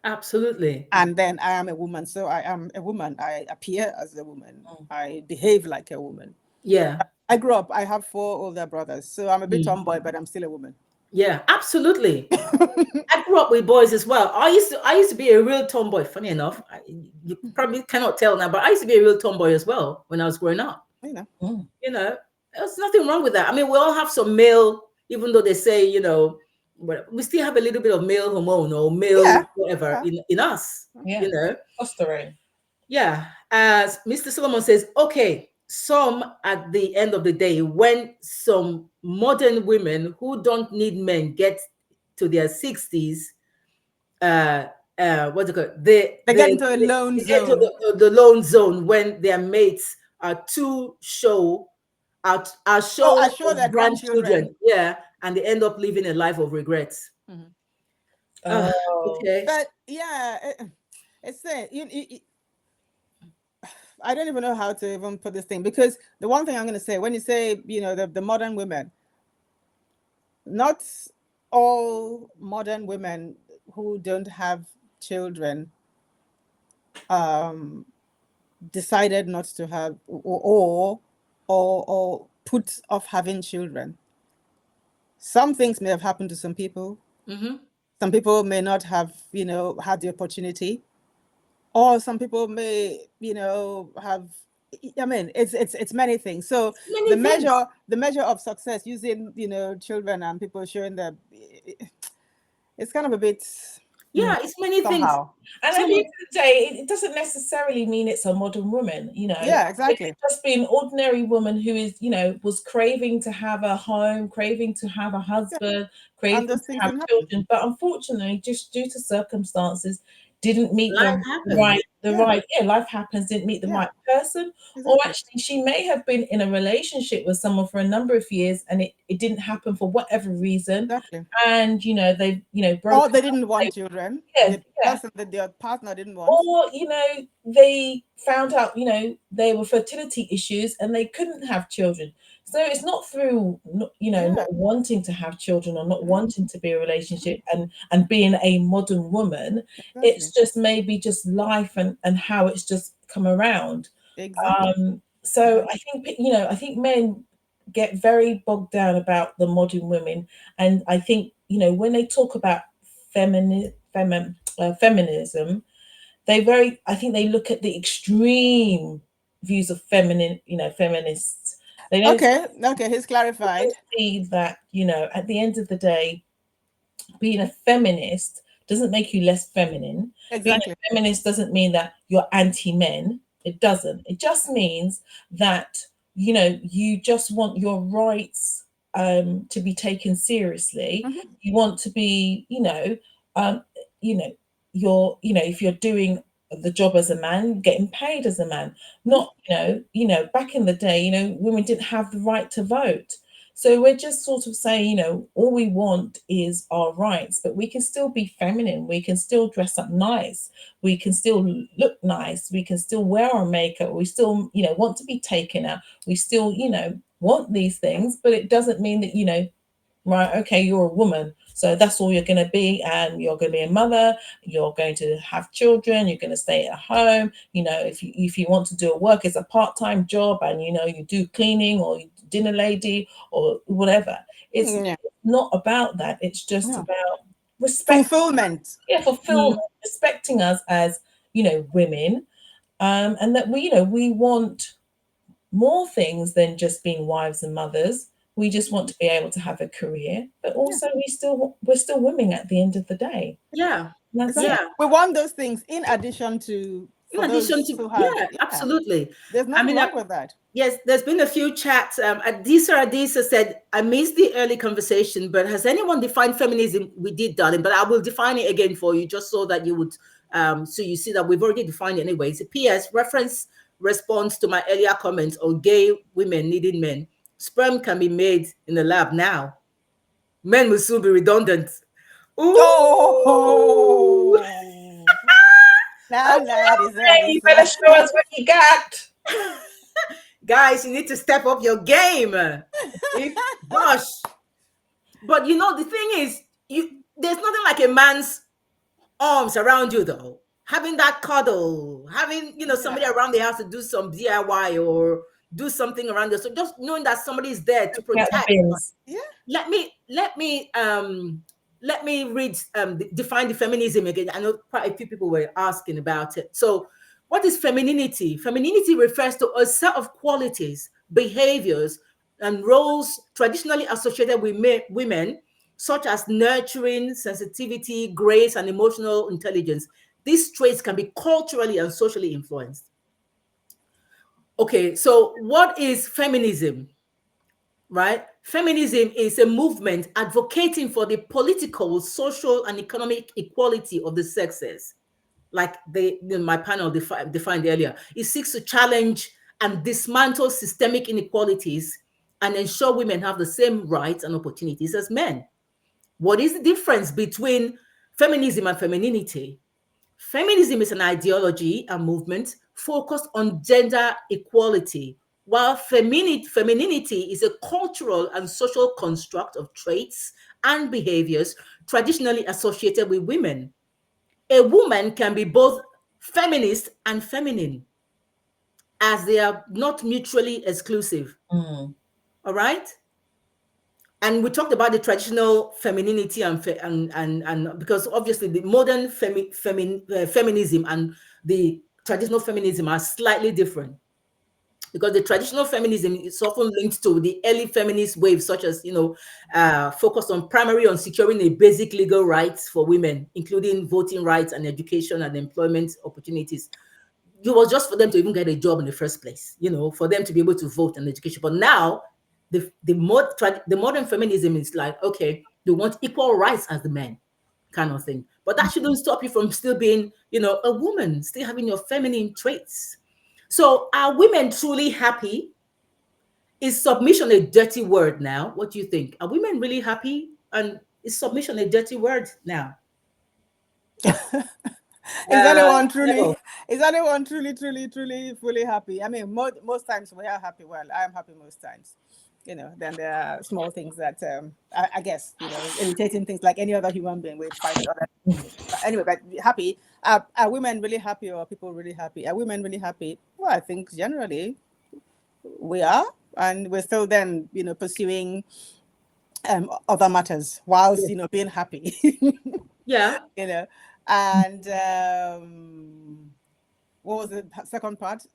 Absolutely. And then I am a woman, so I am a woman. I appear as a woman. I behave like a woman. Yeah. I grew up, I have 4 older brothers, so I'm a bit tomboy, but I'm still a woman. Yeah, absolutely. I grew up with boys as well. I used to be a real tomboy. Funny enough, you probably cannot tell now, but I used to be a real tomboy as well when I was growing up. There's nothing wrong with that. I mean, we all have some male, even though they say, we still have a little bit of male hormone or male whatever in us. Fostering. Yeah. As Mr. Solomon says, okay, some at the end of the day, when some modern women who don't need men get to their 60s, what do you call it? They get into a lone zone. Get to the lone zone when their mates are too show their grandchildren. Yeah. And they end up living a life of regrets. Okay. But yeah, it's it. I don't even know how to even put this thing, because the one thing I'm going to say, when you say, the modern women, not all modern women who don't have children decided not to have or put off having children. Some things may have happened to some people. Some people may not have, had the opportunity. Or some people may, have. I mean, it's many things. So the measure of success using, children and people showing that, it's kind of a bit. Yeah, it's many somehow. things. And at the end of the day, it doesn't necessarily mean it's a modern woman, Yeah, exactly. It could just be an ordinary woman who is, was craving to have a home, craving to have a husband, craving to have children, but unfortunately, just due to circumstances, didn't meet life happens, didn't meet the right person. Or actually she may have been in a relationship with someone for a number of years and it didn't happen for whatever reason. And they broke, or they didn't want children. Their partner didn't want, or they found out they were fertility issues and they couldn't have children. So it's not through not wanting to have children or not wanting to be in a relationship and being a modern woman. It's just maybe just life and how it's just come around. Exactly. So I think, I think men get very bogged down about the modern women, and I think, when they talk about feminism, I think they look at the extreme views of feminists. They don't Okay, okay, he's clarified. see that, at the end of the day, being a feminist doesn't make you less feminine. Being Exactly. a feminist doesn't mean that you're anti-men. It doesn't. It just means that, you just want your rights to be taken seriously. Mhm. You want to be, um, you know, if you're doing the job as a man, getting paid as a man. Not, back in the day, women didn't have the right to vote. So we're just sort of saying, all we want is our rights, but we can still be feminine. We can still dress up nice. We can still look nice. We can still wear our makeup. We still, want to be taken out. We still, want these things, but it doesn't mean that, right, okay, you're a woman, so that's all you're going to be, and you're going to be a mother, you're going to have children, you're going to stay at home. If you want to do a work as a part-time job, and you do cleaning, or dinner lady, or whatever, it's Yeah. not about that. It's just No. about respect. Fulfillment. Yeah, fulfillment, respecting us as women, and that we want more things than just being wives and mothers. We just want to be able to have a career, but Yeah. also we're still women at the end of the day. Yeah. That's Exactly. it. Yeah. We want those things in addition to, In for addition those to, who have, yeah, yeah, absolutely. there's I nothing mean, wrong with that. yes, there's been a few chats. Adisa said, I missed the early conversation, but has anyone defined feminism? We did, darling, but I will define it again for you just so that you would, so you see that we've already defined it anyway. It's a PS reference response to my earlier comments on gay women needing men. Sperm can be made in the lab now. Men will soon be redundant. Ooh. Oh, now that is that Hey, you is better show us what you got. Guys, you need to step up your game. If gosh, but the thing is, there's nothing like a man's arms around you though. Having that cuddle, having somebody yeah. around the house to do some DIY or do something around there. So just knowing that somebody is there to Get the protect. bins. Yeah. Let me read define the feminism again. I know quite a few people were asking about it. So what is femininity? Femininity refers to a set of qualities, behaviors, and roles traditionally associated with women, such as nurturing, sensitivity, grace, and emotional intelligence. These traits can be culturally and socially influenced. Okay, so what is feminism? Right? Feminism is a movement advocating for the political, social, and economic equality of the sexes, like my panel defined earlier. It seeks to challenge and dismantle systemic inequalities and ensure women have the same rights and opportunities as men. What is the difference between feminism and femininity? Feminism is an ideology and movement focused on gender equality, while femininity is a cultural and social construct of traits and behaviors traditionally associated with women. A woman can be both feminist and feminine, as they are not mutually exclusive. Mm. All right? And we talked about the traditional femininity and because obviously the modern feminism and the traditional feminism are slightly different, because the traditional feminism is often linked to the early feminist waves, such as focused on primary on securing a basic legal rights for women, including voting rights and education and employment opportunities. It was just for them to even get a job in the first place, for them to be able to vote and education. But now, the modern feminism is like, okay, they want equal rights as the men, kind of thing. But that shouldn't stop you from still being, a woman, still having your feminine traits. So, are women truly happy? Is submission a dirty word now? What do you think? Are women really happy? And is submission a dirty word now? Is anyone Neville. truly, is anyone truly, truly, truly, fully happy? I mean, most times we are happy. Well, I am happy most times. Then there are small things that I guess irritating things like any other human being. We fight with other. But anyway, but happy. Are women really happy, or are people really happy? Are women really happy? Well, I think generally we are, and we're still then, pursuing other matters whilst, Yeah. being happy. Yeah. you know, and what was the second part?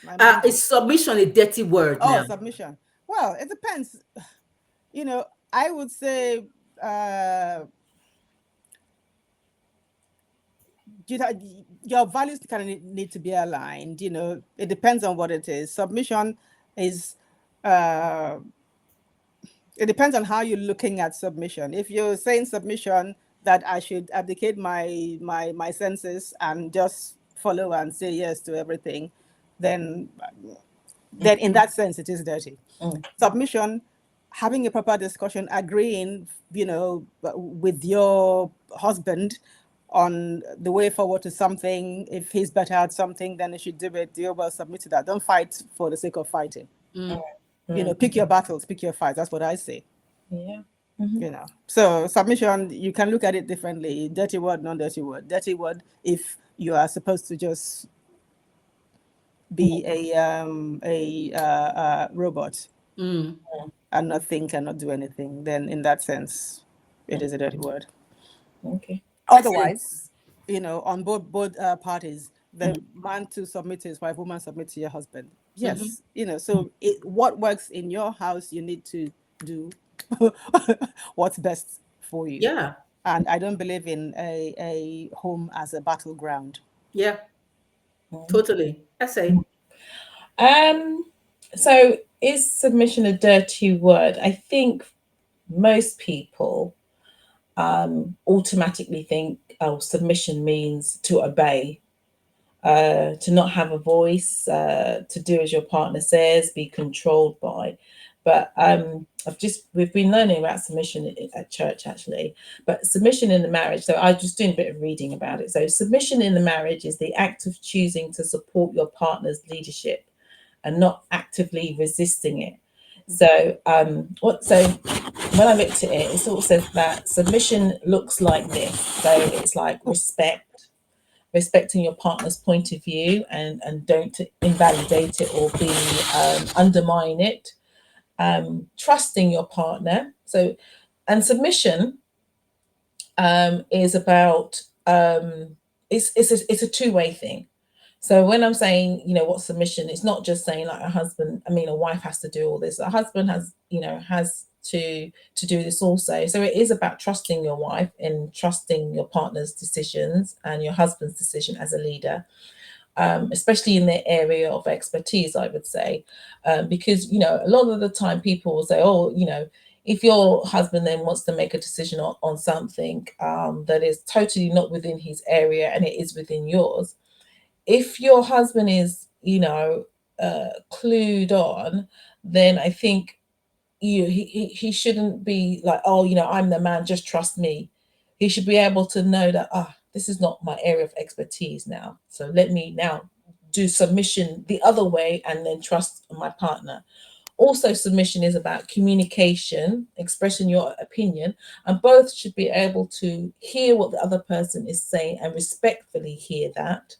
My mind Is is, submission a dirty word oh, now? submission. Well, it depends. I would say, uh, your values kind of need to be aligned. It depends on what it is. Submission is, uh, it depends on how you're looking at submission. If you're saying submission that I should abdicate my senses and just follow and say yes to everything, then in that sense it is dirty. Mm. Submission, having a proper discussion, agreeing, with your husband on the way forward to something. If he's better at something, then he should do it. You will submit to that. Don't fight for the sake of fighting. Pick your battles, pick your fights. That's what I say. Yeah. So submission, you can look at it differently. Dirty word, non-dirty word. Dirty word if you are supposed to just be a robot Mm. and not think and not do anything, then in that sense, it is a dirty word. Okay. I see. Otherwise, on both parties, the man to submit to his wife, woman submit to your husband. Yes, so what works in your house, you need to do what's best for you. Yeah. And I don't believe in a home as a battleground. Yeah. Totally. I say. So is submission a dirty word? I think most people automatically think, oh, submission means to obey, to not have a voice, to do as your partner says, be controlled by. But we've been learning about submission at church actually, but submission in the marriage. So I was just doing a bit of reading about it. So submission in the marriage is the act of choosing to support your partner's leadership and not actively resisting it. So so when I looked at it, it sort of says that submission looks like this. So it's like respecting your partner's point of view and don't invalidate it or be undermine it. Trusting your partner. So and submission is about it's a two-way thing. So when I'm saying, what submission, it's not just saying like a wife has to do all this. A husband has to do this also. So it is about trusting your wife and trusting your partner's decisions and your husband's decision as a leader, especially in the area of expertise, I would say, because a lot of the time people will say, oh, if your husband then wants to make a decision on something that is totally not within his area and it is within yours, if your husband is, clued on, then I think he shouldn't be like, oh, I'm the man, just trust me. He should be able to know that, this is not my area of expertise now. So let me now do submission the other way and then trust my partner. Also, submission is about communication, expressing your opinion, and both should be able to hear what the other person is saying and respectfully hear that.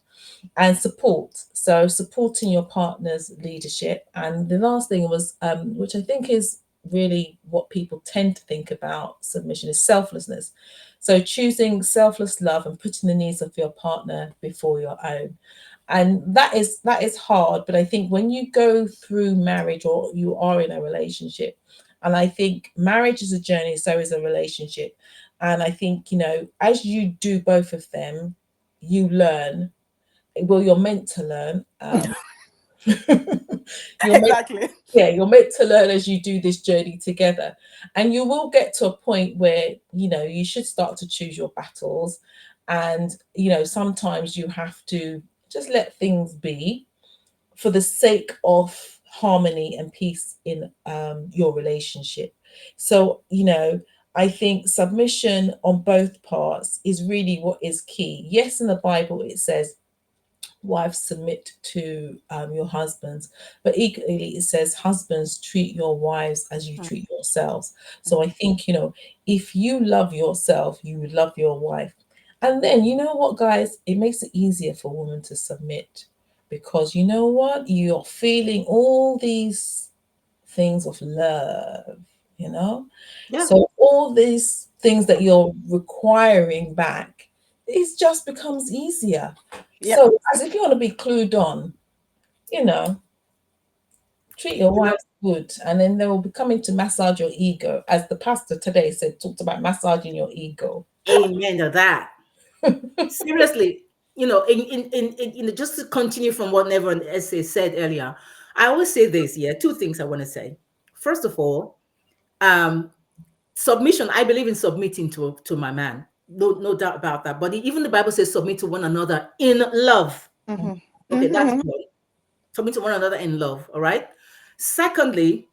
And support, so supporting your partner's leadership. And the last thing was, which I think is really what people tend to think about submission, is selflessness. So choosing selfless love and putting the needs of your partner before your own. And that is hard, but I think when you go through marriage or you are in a relationship, and I think marriage is a journey, so is a relationship. And I think, as you do both of them, you learn. Well, you're meant to learn. You're meant, Exactly. you're meant to learn as you do this journey together, and you will get to a point where you should start to choose your battles, and sometimes you have to just let things be for the sake of harmony and peace in your relationship. So I think submission on both parts is really what is key. Yes, in the Bible it says, wives, submit to your husbands, but equally it says, husbands, treat your wives as you treat yourselves. So I think, if you love yourself, you would love your wife. And then, you know what, guys, it makes it easier for women to submit, because you know what? You're feeling all these things of love, you know? Yeah. So all these things that you're requiring back, it just becomes easier. Yeah. So as if you want to be clued on, you know, treat your You know, wife good, and then they will be coming to massage your ego. As the pastor today said, talked about massaging your ego. amen to that. Seriously, just to continue from what Never and Essay said earlier, I always say this, yeah, two things I want to say. First of all, um, submission, I believe in submitting to my man. No doubt about that. But even the Bible says submit to one another in love. Mm-hmm. Okay, that's Mm-hmm. one. Submit to one another in love. All right. Secondly,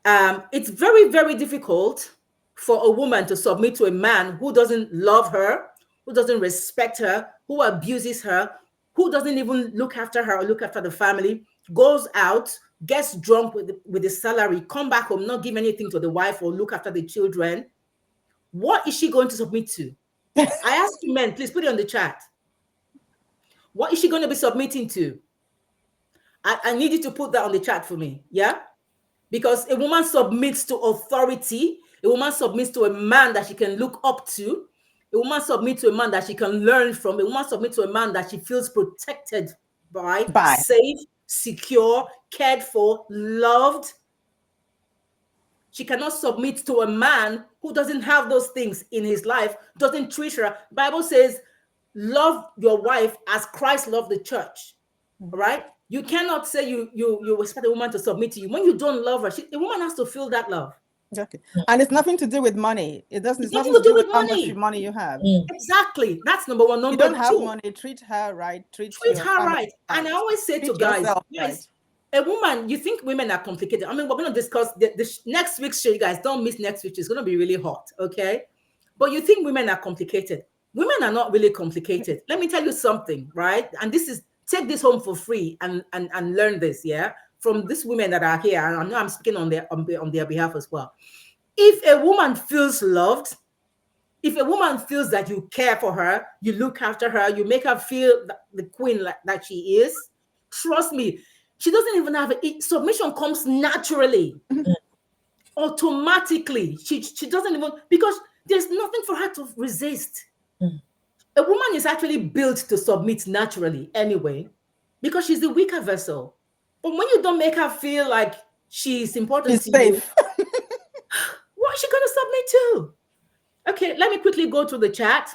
it's very, very difficult for a woman to submit to a man who doesn't love her, who doesn't respect her, who abuses her, who doesn't even look after her or look after the family, goes out, gets drunk with the salary, come back home, not give anything to the wife or look after the children. What is she going to submit to? I ask you men, please put it on the chat. What is she going to be submitting to? I need you to put that on the chat for me. Yeah? Because a woman submits to authority, a woman submits to a man that she can look up to, a woman submits to a man that she can learn from, a woman submits to a man that she feels protected by, Bye. safe, secure, cared for, loved. She cannot submit to a man who doesn't have those things in his life, doesn't treat her. Bible says, love your wife as Christ loved the church. All right? You cannot say you expect a woman to submit to you when you don't love her. A woman has to feel that love. Okay. And it's nothing to do with money. It doesn't. It's It's nothing nothing to to do do with with how much money. money you have. Mm. Exactly. That's number one. You don't Number have two, money. Treat her right. Treat treat your her family right. And right. I always say to Treat guys, yourself right. a woman, you think women are complicated. I mean, we're going to discuss next week's show, you guys. Don't miss next week. It's going to be really hot, okay? But you think women are complicated. Women are not really complicated. Let me tell you something, right? And this is, take this home for free and learn this, yeah? From these women that are here. And I know I'm speaking on their behalf as well. If a woman feels loved, if a woman feels that you care for her, you look after her, you make her feel the queen that she is, trust me, she doesn't even have it. Submission comes naturally, automatically. She doesn't even, because there's nothing for her to resist. Mm. A woman is actually built to submit naturally anyway, because she's the weaker vessel. But when you don't make her feel like she's important She's to you, safe. what is she going to submit to? Okay, let me quickly go to the chat.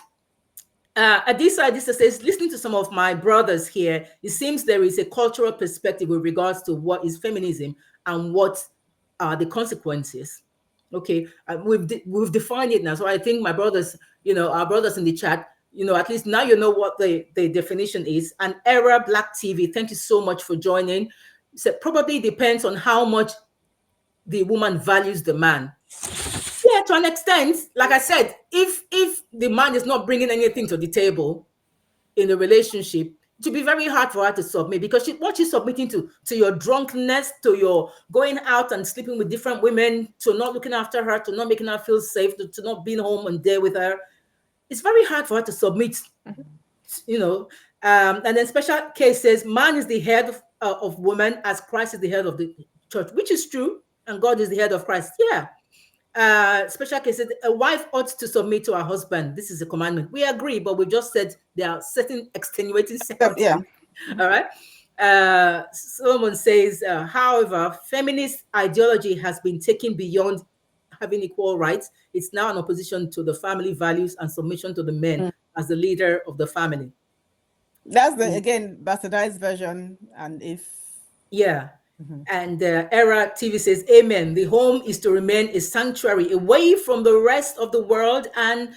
Adisa says, listening to some of my brothers here, it seems there is a cultural perspective with regards to what is feminism and what are the consequences. Okay, we've defined it now. So I think my brothers, our brothers in the chat, at least now you know what the definition is. And Era Black TV, thank you so much for joining. So probably depends on how much the woman values the man. Yeah, to an extent, like I said, if the man is not bringing anything to the table in the relationship, it will be very hard for her to submit, because what she's submitting to your drunkenness, to your going out and sleeping with different women, to not looking after her, to not making her feel safe, to not being home and there with her. It's very hard for her to submit, And then special case says, man is the head of woman as Christ is the head of the church, which is true, and God is the head of Christ. Yeah. Special case said a wife ought to submit to her husband. This is a commandment. We agree, but we just said there are certain extenuating Yeah. circumstances. All right. Solomon says, however, feminist ideology has been taken beyond having equal rights. It's now an opposition to the family values and submission to the men as the leader of the family. That's again bastardized version. And if Yeah. And Era TV says, amen. The home is to remain a sanctuary away from the rest of the world and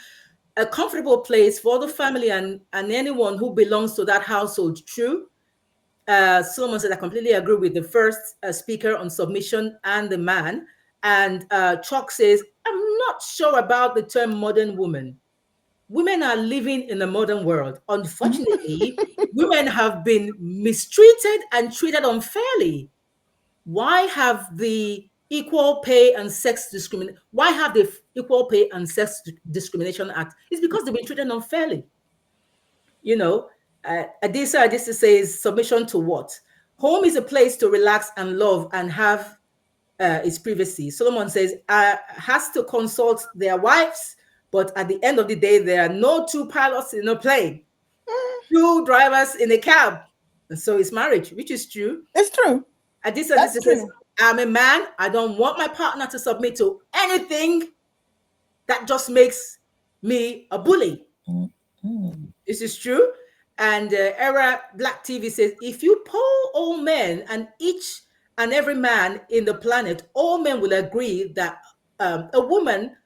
a comfortable place for the family and anyone who belongs to that household. True. Solomon said, I completely agree with the first speaker on submission and the man. And Chuck says, I'm not sure about the term modern woman. Women are living in a modern world. Unfortunately, women have been mistreated and treated unfairly. Why have the Equal Pay and Sex Discrimination? Why have the Equal Pay and Sex Discrimination Act? It's because they've been treated unfairly. Adisa says submission to what? Home is a place to relax and love and have its privacy. Solomon says has to consult their wives, but at the end of the day, there are no two pilots in a plane, two drivers in a cab, and so it's marriage, which is true. It's true. Adisa That's says, true. I'm a man. I don't want my partner to submit to anything that just makes me a bully. Mm. This is true. And Era Black TV says, if you poll all men and each and every man in the planet, all men will agree that a woman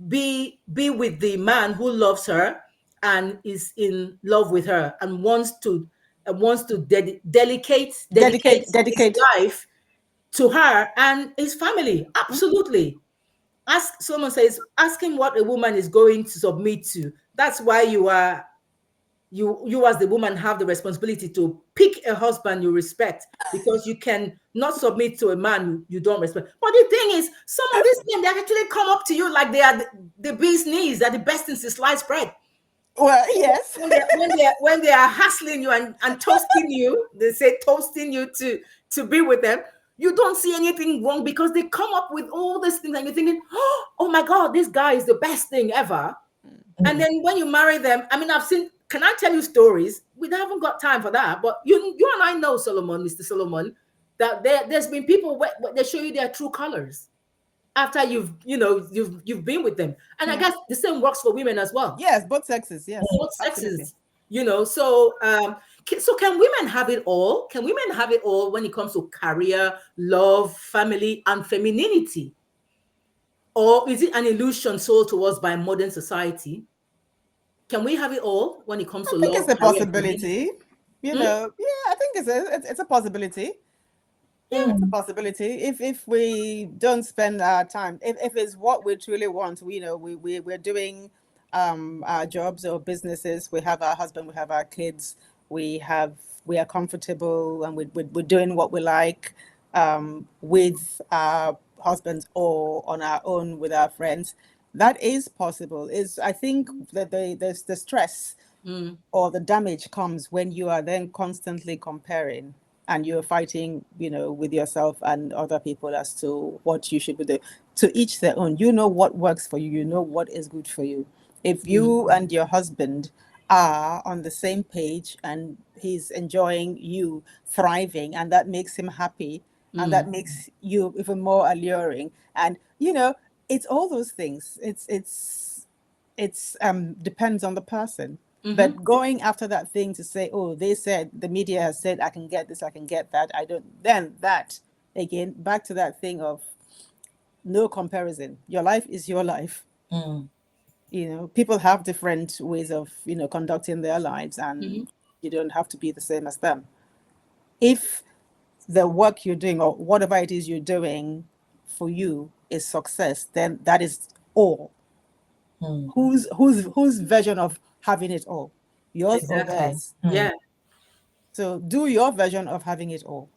be with the man who loves her and is in love with her and wants to dedicate his Dedicate. life to her and his family. Absolutely. Ask Someone says, ask him what a woman is going to submit to. That's why you as the woman have the responsibility to pick a husband you respect, because you can not submit to a man you don't respect. But the thing is, some of these men, they actually come up to you like they are the bee's knees, they're the best in sliced bread. Well, yes. When they are hassling you and toasting you, they say toasting you to be with them. You don't see anything wrong because they come up with all these things and you're thinking, oh my God, this guy is the best thing ever. And then when you marry them, I mean, can I tell you stories? We haven't got time for that, but you and I know, Solomon, Mr. Solomon, that there's been people where they show you their true colors after you've been with them. And I guess the same works for women as well. Yes, both sexes. Yes, Both absolutely. sexes, so so can women have it all? Can women have it all when it comes to career, love, family, and femininity? Or is it an illusion sold to us by modern society? Can we have it all when it comes I to think love, it's a career, and femininity? possibility. Hmm? Yeah, I think it's a possibility. Yeah, it's a possibility. If we don't spend our time, if it's what we truly want, we're doing our jobs or businesses, we have our husband, we have our kids, we are comfortable, and we're doing what we like with our husbands or on our own with our friends. That is possible. Is I think that the stress Mm, or the damage comes when you are then constantly comparing and you're fighting, with yourself and other people as to what you should be doing. To each their own. You know what works for you. You know what is good for you. If mm, you and your husband are on the same page and he's enjoying you thriving and that makes him happy and mm, that makes you even more alluring, and it's all those things. It's depends on the person. mm-hmm, But going after that thing to say, oh, they said, the media has said I can get this, I can get that, I don't, then that again, back to that thing of no comparison. Your life is your life. Mm. People have different ways of conducting their lives, mm-hmm, and you don't have to be the same as them. If the work you're doing or whatever it is you're doing for you is success, then that is all. Mm. Whose version of having it all? Yours or exactly. theirs? Mm. Yeah. So do your version of having it all.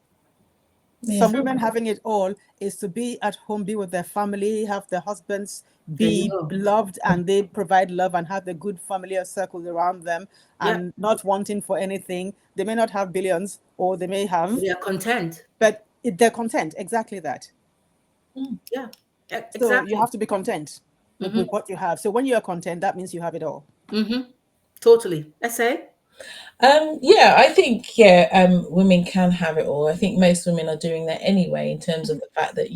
Yeah. Some women having it all is to be at home, be with their family, have their husbands There you be go. loved, and they provide love and have the good family or circle around them, Yeah. and not wanting for anything. They may not have billions, or they may have, They are content. but they're content. Exactly that. Mm. Yeah. So you Exactly. have to be content with, Mm-hmm, with what you have. So when you are content, that means you have it all. mm-hmm. Totally. I say. Yeah, I think women can have it all. I think most women are doing that anyway, in terms of the fact that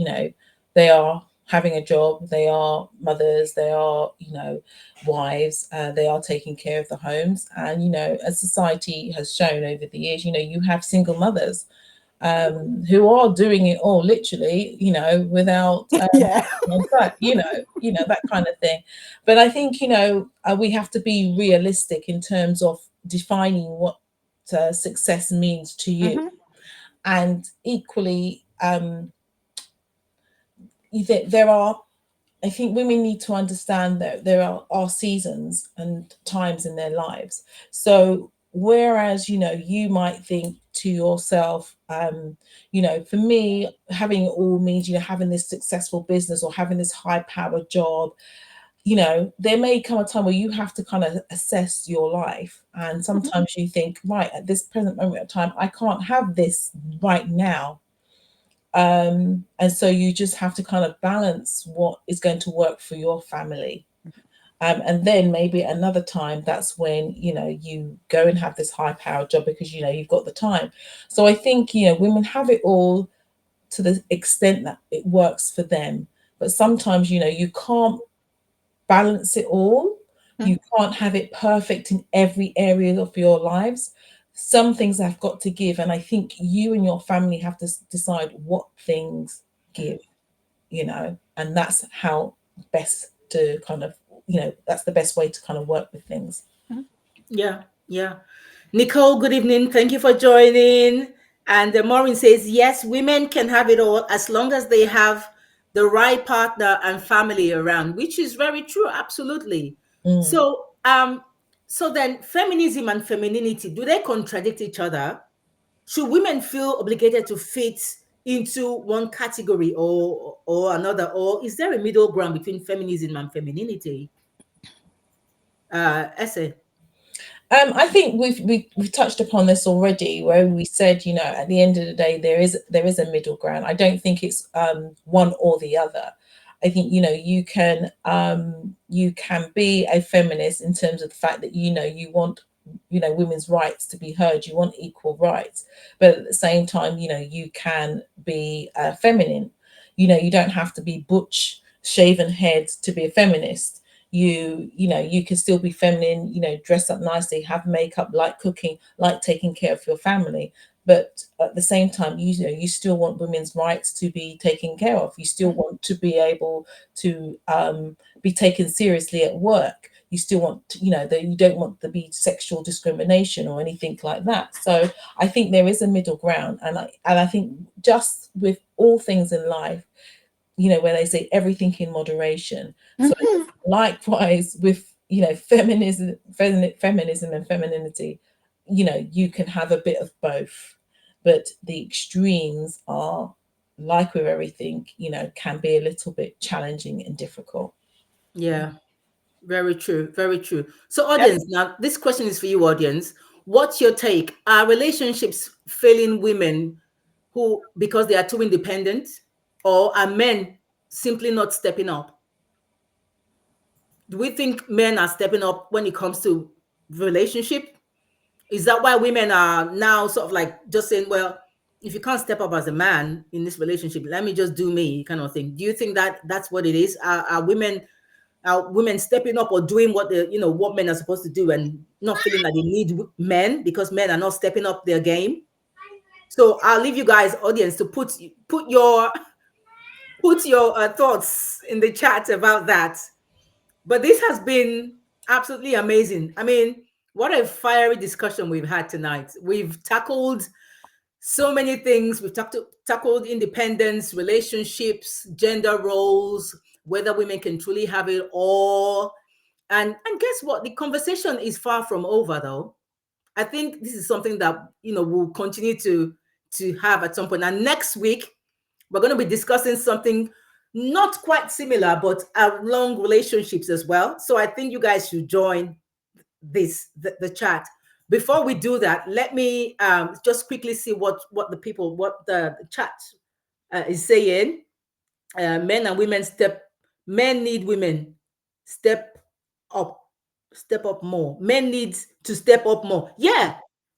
they are having a job, they are mothers, they are wives, they are taking care of the homes, and as society has shown over the years, you have single mothers who are doing it all literally, without Yeah. but that kind of thing. But I think we have to be realistic in terms of defining what success means to you, Hmm. and equally there are, I think women need to understand that there are seasons and times in their lives. So whereas you might think to yourself, for me, having it all means having this successful business or having this high powered job, you know, there may come a time where you have to kind of assess your life. And sometimes you think, right, at this present moment of time, I can't have this right now. And so you just have to kind of balance what is going to work for your family. And then maybe another time, that's when, you know, you go and have this high powered job because, you know, you've got the time. So I think, you know, women have it all to the extent that it works for them. But sometimes, you know, you can't balance it all. You can't have it perfect in every area of your lives. Some things have got to give. And I think you and your family have to decide what things give, you know, and that's how best to kind of, you know, that's the best way to kind of work with things. Yeah, yeah. Nicole, good evening. Thank you for joining. And Maureen says, yes, women can have it all as long as they have the right partner and family around, which is very true. Absolutely. Mm. So then feminism and femininity, do they contradict each other? Should women feel obligated to fit into one category or another? Or is there a middle ground between feminism and femininity? Essay. I think we've touched upon this already, where we said, you know, at the end of the day, there is a middle ground. I don't think it's one or the other. I think, you know, you can be a feminist in terms of the fact that, you know, you want, you know, women's rights to be heard. You want equal rights, but at the same time, you know, you can be feminine. You know, you don't have to be butch, shaven head to be a feminist. You know, you can still be feminine, you know, dress up nicely, have makeup, like cooking, like taking care of your family, but at the same time, you know, you still want women's rights to be taken care of. You still want to be able to be taken seriously at work. You still want to, you know, that you don't want to be sexual discrimination or anything like that. So I think there is a middle ground, and I think just with all things in life, you know, where they say everything in moderation. So likewise with, you know, feminism and femininity, you know, you can have a bit of both, but the extremes are, like with everything, you know, can be a little bit challenging and difficult. Yeah. Very true. Very true. So, Yes. audience, now this question is for you, audience. What's your take? Are relationships failing women who because they are too independent, or are men simply not stepping up? Do we think men are stepping up when it comes to relationship? Is that why women are now sort of like just saying, well, if you can't step up as a man in this relationship, let me just do me kind of thing? Do you think that that's what it is? Are women stepping up or doing what the what men are supposed to do and not feeling that they need men because men are not stepping up their game? So I'll leave you guys, audience, to put your thoughts in the chat about that. But this has been absolutely amazing. I mean, what a fiery discussion we've had tonight. We've tackled so many things. We've tackled independence, relationships, gender roles, whether women can truly have it all. And guess what? The conversation is far from over, though. I think this is something that we'll continue to have at some point. And next week, we're going to be discussing something not quite similar, but along relationships as well. So I think you guys should join the chat. Before we do that, let me just quickly see what the chat is saying. Men and women men need women step up step up more. Men need to step up more. Yeah,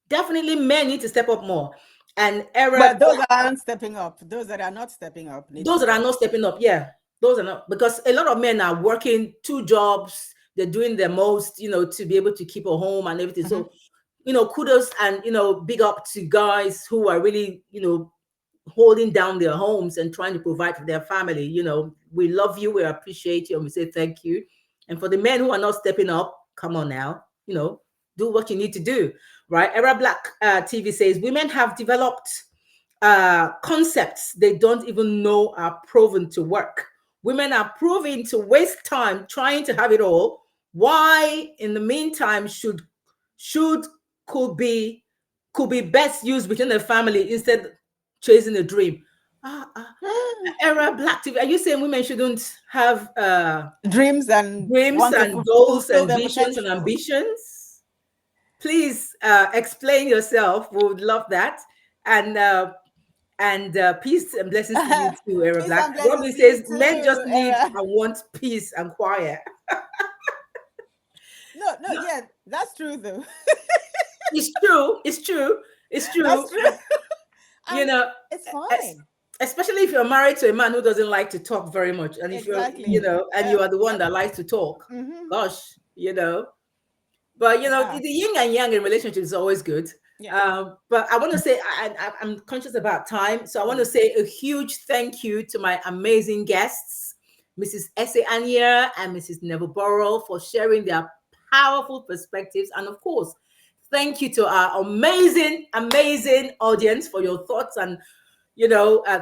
definitely men need to step up more. And Well, era those that aren't stepping up, those that are not stepping up need to those that step are not stepping up, yeah, those are not, because a lot of men are working two jobs. They're doing their most, to be able to keep a home and everything. up. So, kudos and big up to guys who are really, holding down their homes and trying to provide for their family. We love you, we appreciate you, and we say thank you. And for the men who are not stepping up, come on now, do what you need to do, right? Era Black TV says women have developed concepts they don't even know are proven to work. Women are proving to waste time trying to have it all. Why, in the meantime, should could be best used within the family instead chasing a dream. Era Black TV, are you saying women shouldn't have Dreams and dreams want to and goals fulfill and their visions and potential. ambitions? Please explain yourself. We would love that. And peace and blessings to you too, Era Peace Black. and blessings Robin to you says men just too, need Era. and want peace and quiet. No, no, yeah, that's true though. It's true. It's true. It's That's true. true. And you And know, it's es- fine. especially if you're married to a man who doesn't like to talk very much, and if you're, Exactly. and you are the one that likes to talk, Mm-hmm. gosh, But Yeah. the yin and yang in relationships is always good. Yeah. But I want to say I'm conscious about time, so I want to say a huge thank you to my amazing guests, Mrs. Essie Anya and Mrs. Neville Burrow, for sharing their powerful perspectives, and of course, thank you to our amazing audience for your thoughts and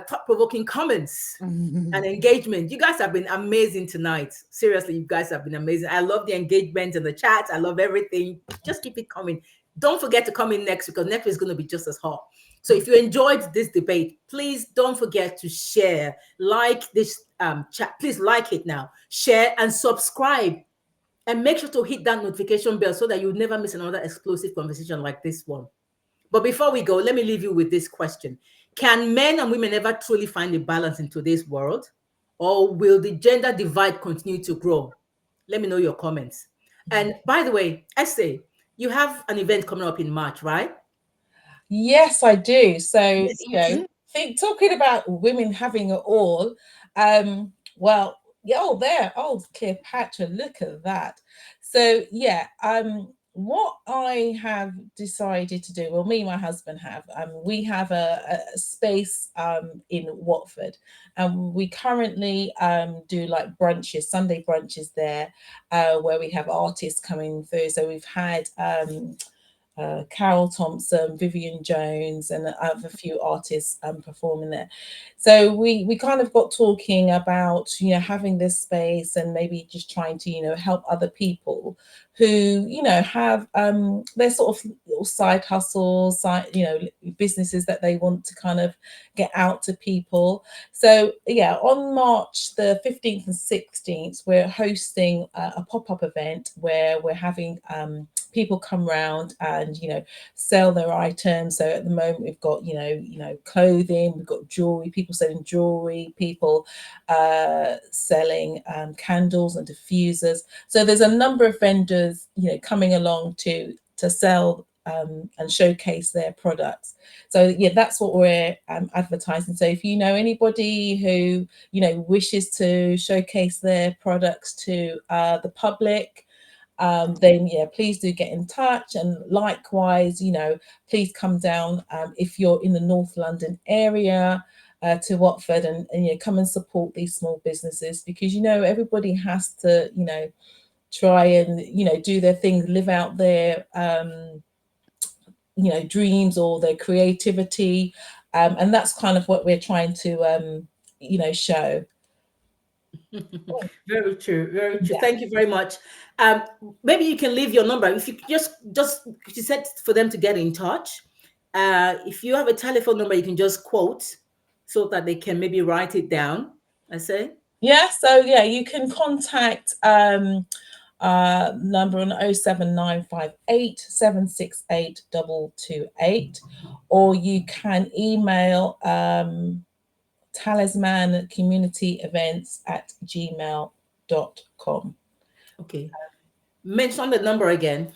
thought-provoking comments and engagement. You guys have been amazing tonight. Seriously, you guys have been amazing. I love the engagement in the chat. I love everything. Just keep it coming. Don't forget to come in next, because next week is going to be just as hot. So if you enjoyed this debate, please don't forget to share, like this chat. Please like it now, share and subscribe, and make sure to hit that notification bell so that you never miss another explosive conversation like this one. But before we go, let me leave you with this question. Can men and women ever truly find a balance in today's world? Or will the gender divide continue to grow? Let me know your comments. And by the way, Essay, you have an event coming up in March, right? Yes, I do. So, Yes, please. talking about women having it all, well, yeah, oh, there, oh, Cleopatra, look at that. So, yeah, what I have decided to do, well, me and my husband have, we have a space in Watford, and we currently do like brunches, Sunday brunches there, where we have artists coming through. So we've had Carol Thompson, Vivian Jones, and I have a few artists performing there. So we kind of got talking about having this space and maybe just trying to help other people who have their sort of little side hustles, businesses that they want to kind of get out to people. So yeah, on March the 15th and 16th, we're hosting a pop-up event where we're having people come round and sell their items. So at the moment we've got clothing, we've got jewelry, people selling jewelry, people selling candles and diffusers. So there's a number of vendors coming along to sell and showcase their products. So yeah, that's what we're advertising. So if you know anybody who wishes to showcase their products to the public, then yeah, please do get in touch. And likewise, please come down if you're in the North London area to Watford, and come and support these small businesses, because everybody has to try and do their thing, live out their dreams or their creativity, and that's kind of what we're trying to show. Very true, very true. Yeah. Thank you very much. Um, Maybe you can leave your number. If you just you said for them to get in touch. If you have a telephone number, you can just quote so that they can maybe write it down. I say. Yeah, so yeah, you can contact number on 07958 768 228, or you can email talismancommunityevents@gmail.com. Okay. Mention the number again.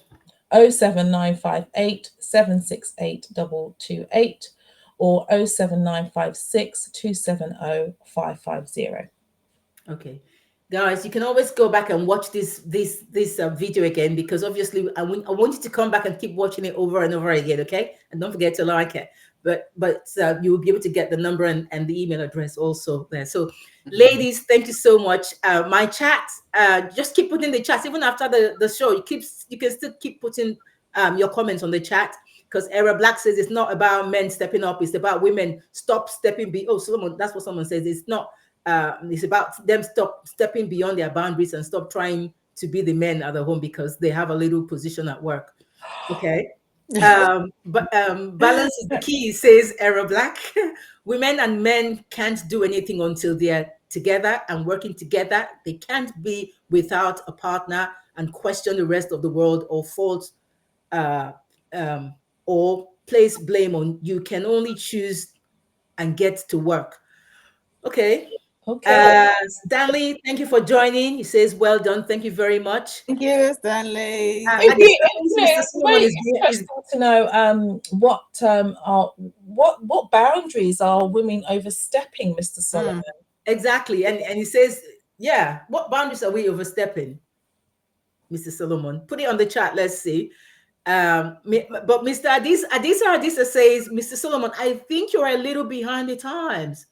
07958 768 228, or 07956 270 550. Okay, guys, you can always go back and watch this video again, because obviously I want you to come back and keep watching it over and over again. Okay, and don't forget to like it. But you will be able to get the number and the email address also there. So, ladies, thank you so much. My chat, just keep putting the chats even after the show. You can still keep putting your comments on the chat, because Era Black says it's not about men stepping up, it's about women stop stepping be. Oh, someone, that's what someone says. It's not. It's about them stop stepping beyond their boundaries and stop trying to be the men at the home because they have a little position at work. Okay. But balance is the key, says Era Black. Women and men can't do anything until they're together and working together. They can't be without a partner and question the rest of the world or fault uh, or place blame on you. Can only choose and get to work. Okay. Okay. Stanley, thank you for joining. He says, well done. Thank you very much. Thank you, Stanley. It'd Thank be, you. Mr. it's Solomon very is interesting to know what boundaries are women overstepping, Mr. Solomon. exactly. And he says, yeah, what boundaries are we overstepping, Mr. Solomon? Put it on the chat. Let's see. But Mr. Adisa says, Mr. Solomon, I think you're a little behind the times.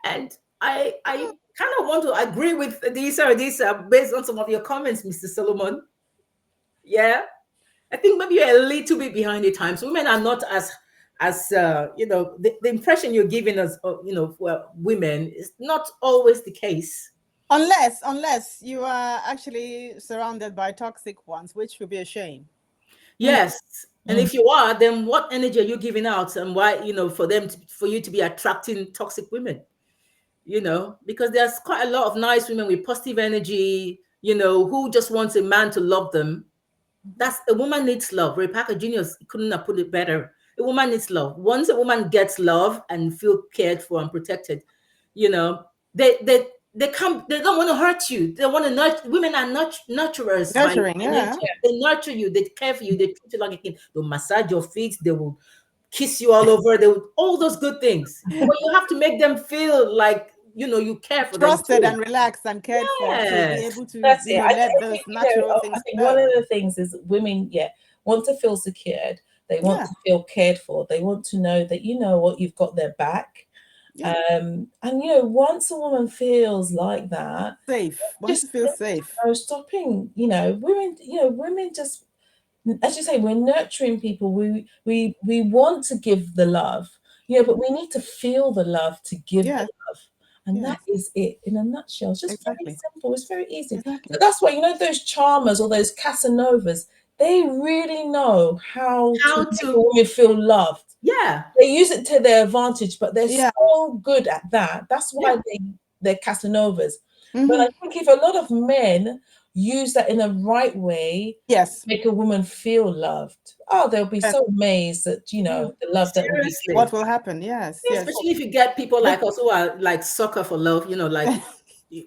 And I kind of want to agree with Adisa based on some of your comments, Mr. Solomon. Yeah. I think maybe you're a little bit behind the times. Women are not as the impression you're giving us, for women is not always the case. Unless you are actually surrounded by toxic ones, which would be a shame. Yes. And if you are, then what energy are you giving out, and why, for you to be attracting toxic women? Because there's quite a lot of nice women with positive energy, who just wants a man to love them. That's a woman needs love. Ray Parker Jr. couldn't have put it better. A woman needs love. Once a woman gets love and feel cared for and protected, they come. They don't want to hurt you. They want to nurture. Women are nurturers. Nurturing, yeah. They nurture you. They care for you. They treat you like a kid. They'll massage your feet. They will kiss you all over. They will all those good things. But you have to make them feel like you care for Trusted them. And relaxed and cared for to be able to That's it. let those natural things I think flow. one of the things is women, want to feel secured. They want to feel cared for. They want to know that you've got their back. Yeah. And once a woman feels like that, Safe. Once you feel safe. Stopping, women just, as you say, we're nurturing people. We want to give the love, but we need to feel the love to give the love. And that is it in a nutshell. It's just very simple. It's very easy. Exactly. So that's why, those charmers or those Casanovas, they really know how to make a woman feel loved. Yeah. They use it to their advantage, but they're so good at that. That's why they're Casanovas. But I think if a lot of men use that in the right way, make a woman feel loved, they'll be so amazed at the love that will be given. What will happen? Yes. Especially if you get people like us who are like sucker for love, like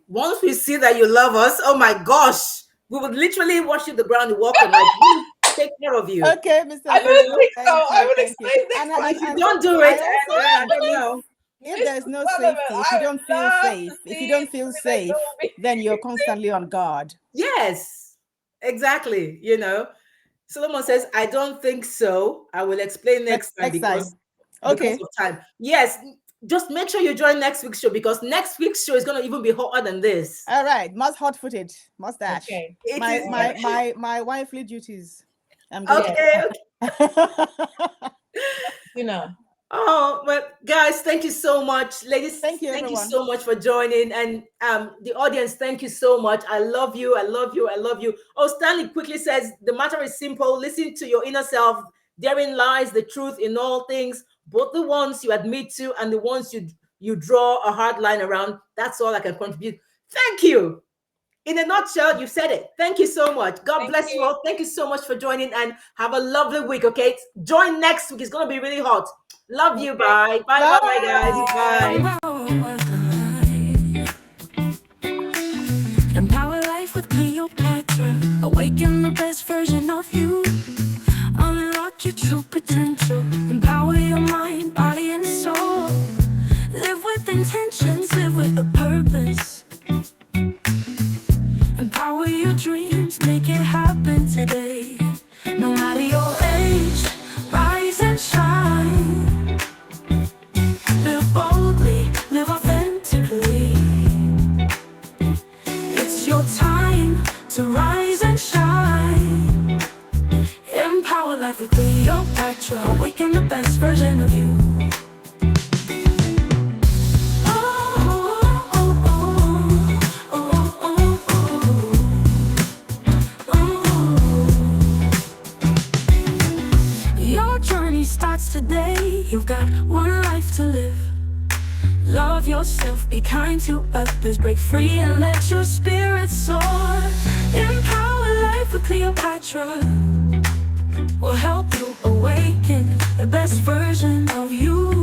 once we see that you love us, oh my gosh, we would literally worship the ground and walk on, like we take care of you. Okay, Mr. I don't think so. I would explain this. And if you don't do it, I don't know. If there's no safety, if you don't feel safe, then you're constantly on guard. Yes, exactly. Solomon says, I don't think so. I will explain next time because of time. Yes, just make sure you join next week's show, because next week's show is going to even be hotter than this. All right, hot footage, mustache. Okay. My wifely duties. I'm good. Okay. Oh, well, guys, thank you so much. Ladies, thank you so much for joining. And the audience, thank you so much. I love you. I love you. I love you. Oh, Stanley quickly says, the matter is simple. Listen to your inner self. Therein lies the truth in all things, both the ones you admit to and the ones you draw a hard line around. That's all I can contribute. Thank you. In a nutshell, you said it. Thank you so much. God bless you all. Thank you so much for joining, and have a lovely week, okay? Join next week. It's going to be really hot. Love you. Bye. Bye, guys. Bye. Empower life with Cleopatra. Awaken the best version of you. Unlock your true potential. Empower your mind, body, and soul. Live with intentions. Live with a purpose. Empower your dreams, make it happen today. No matter your age, rise and shine. Live boldly, live authentically. be kind to others, break free and let your spirit soar. Empower life with Cleopatra will help you awaken the best version of you.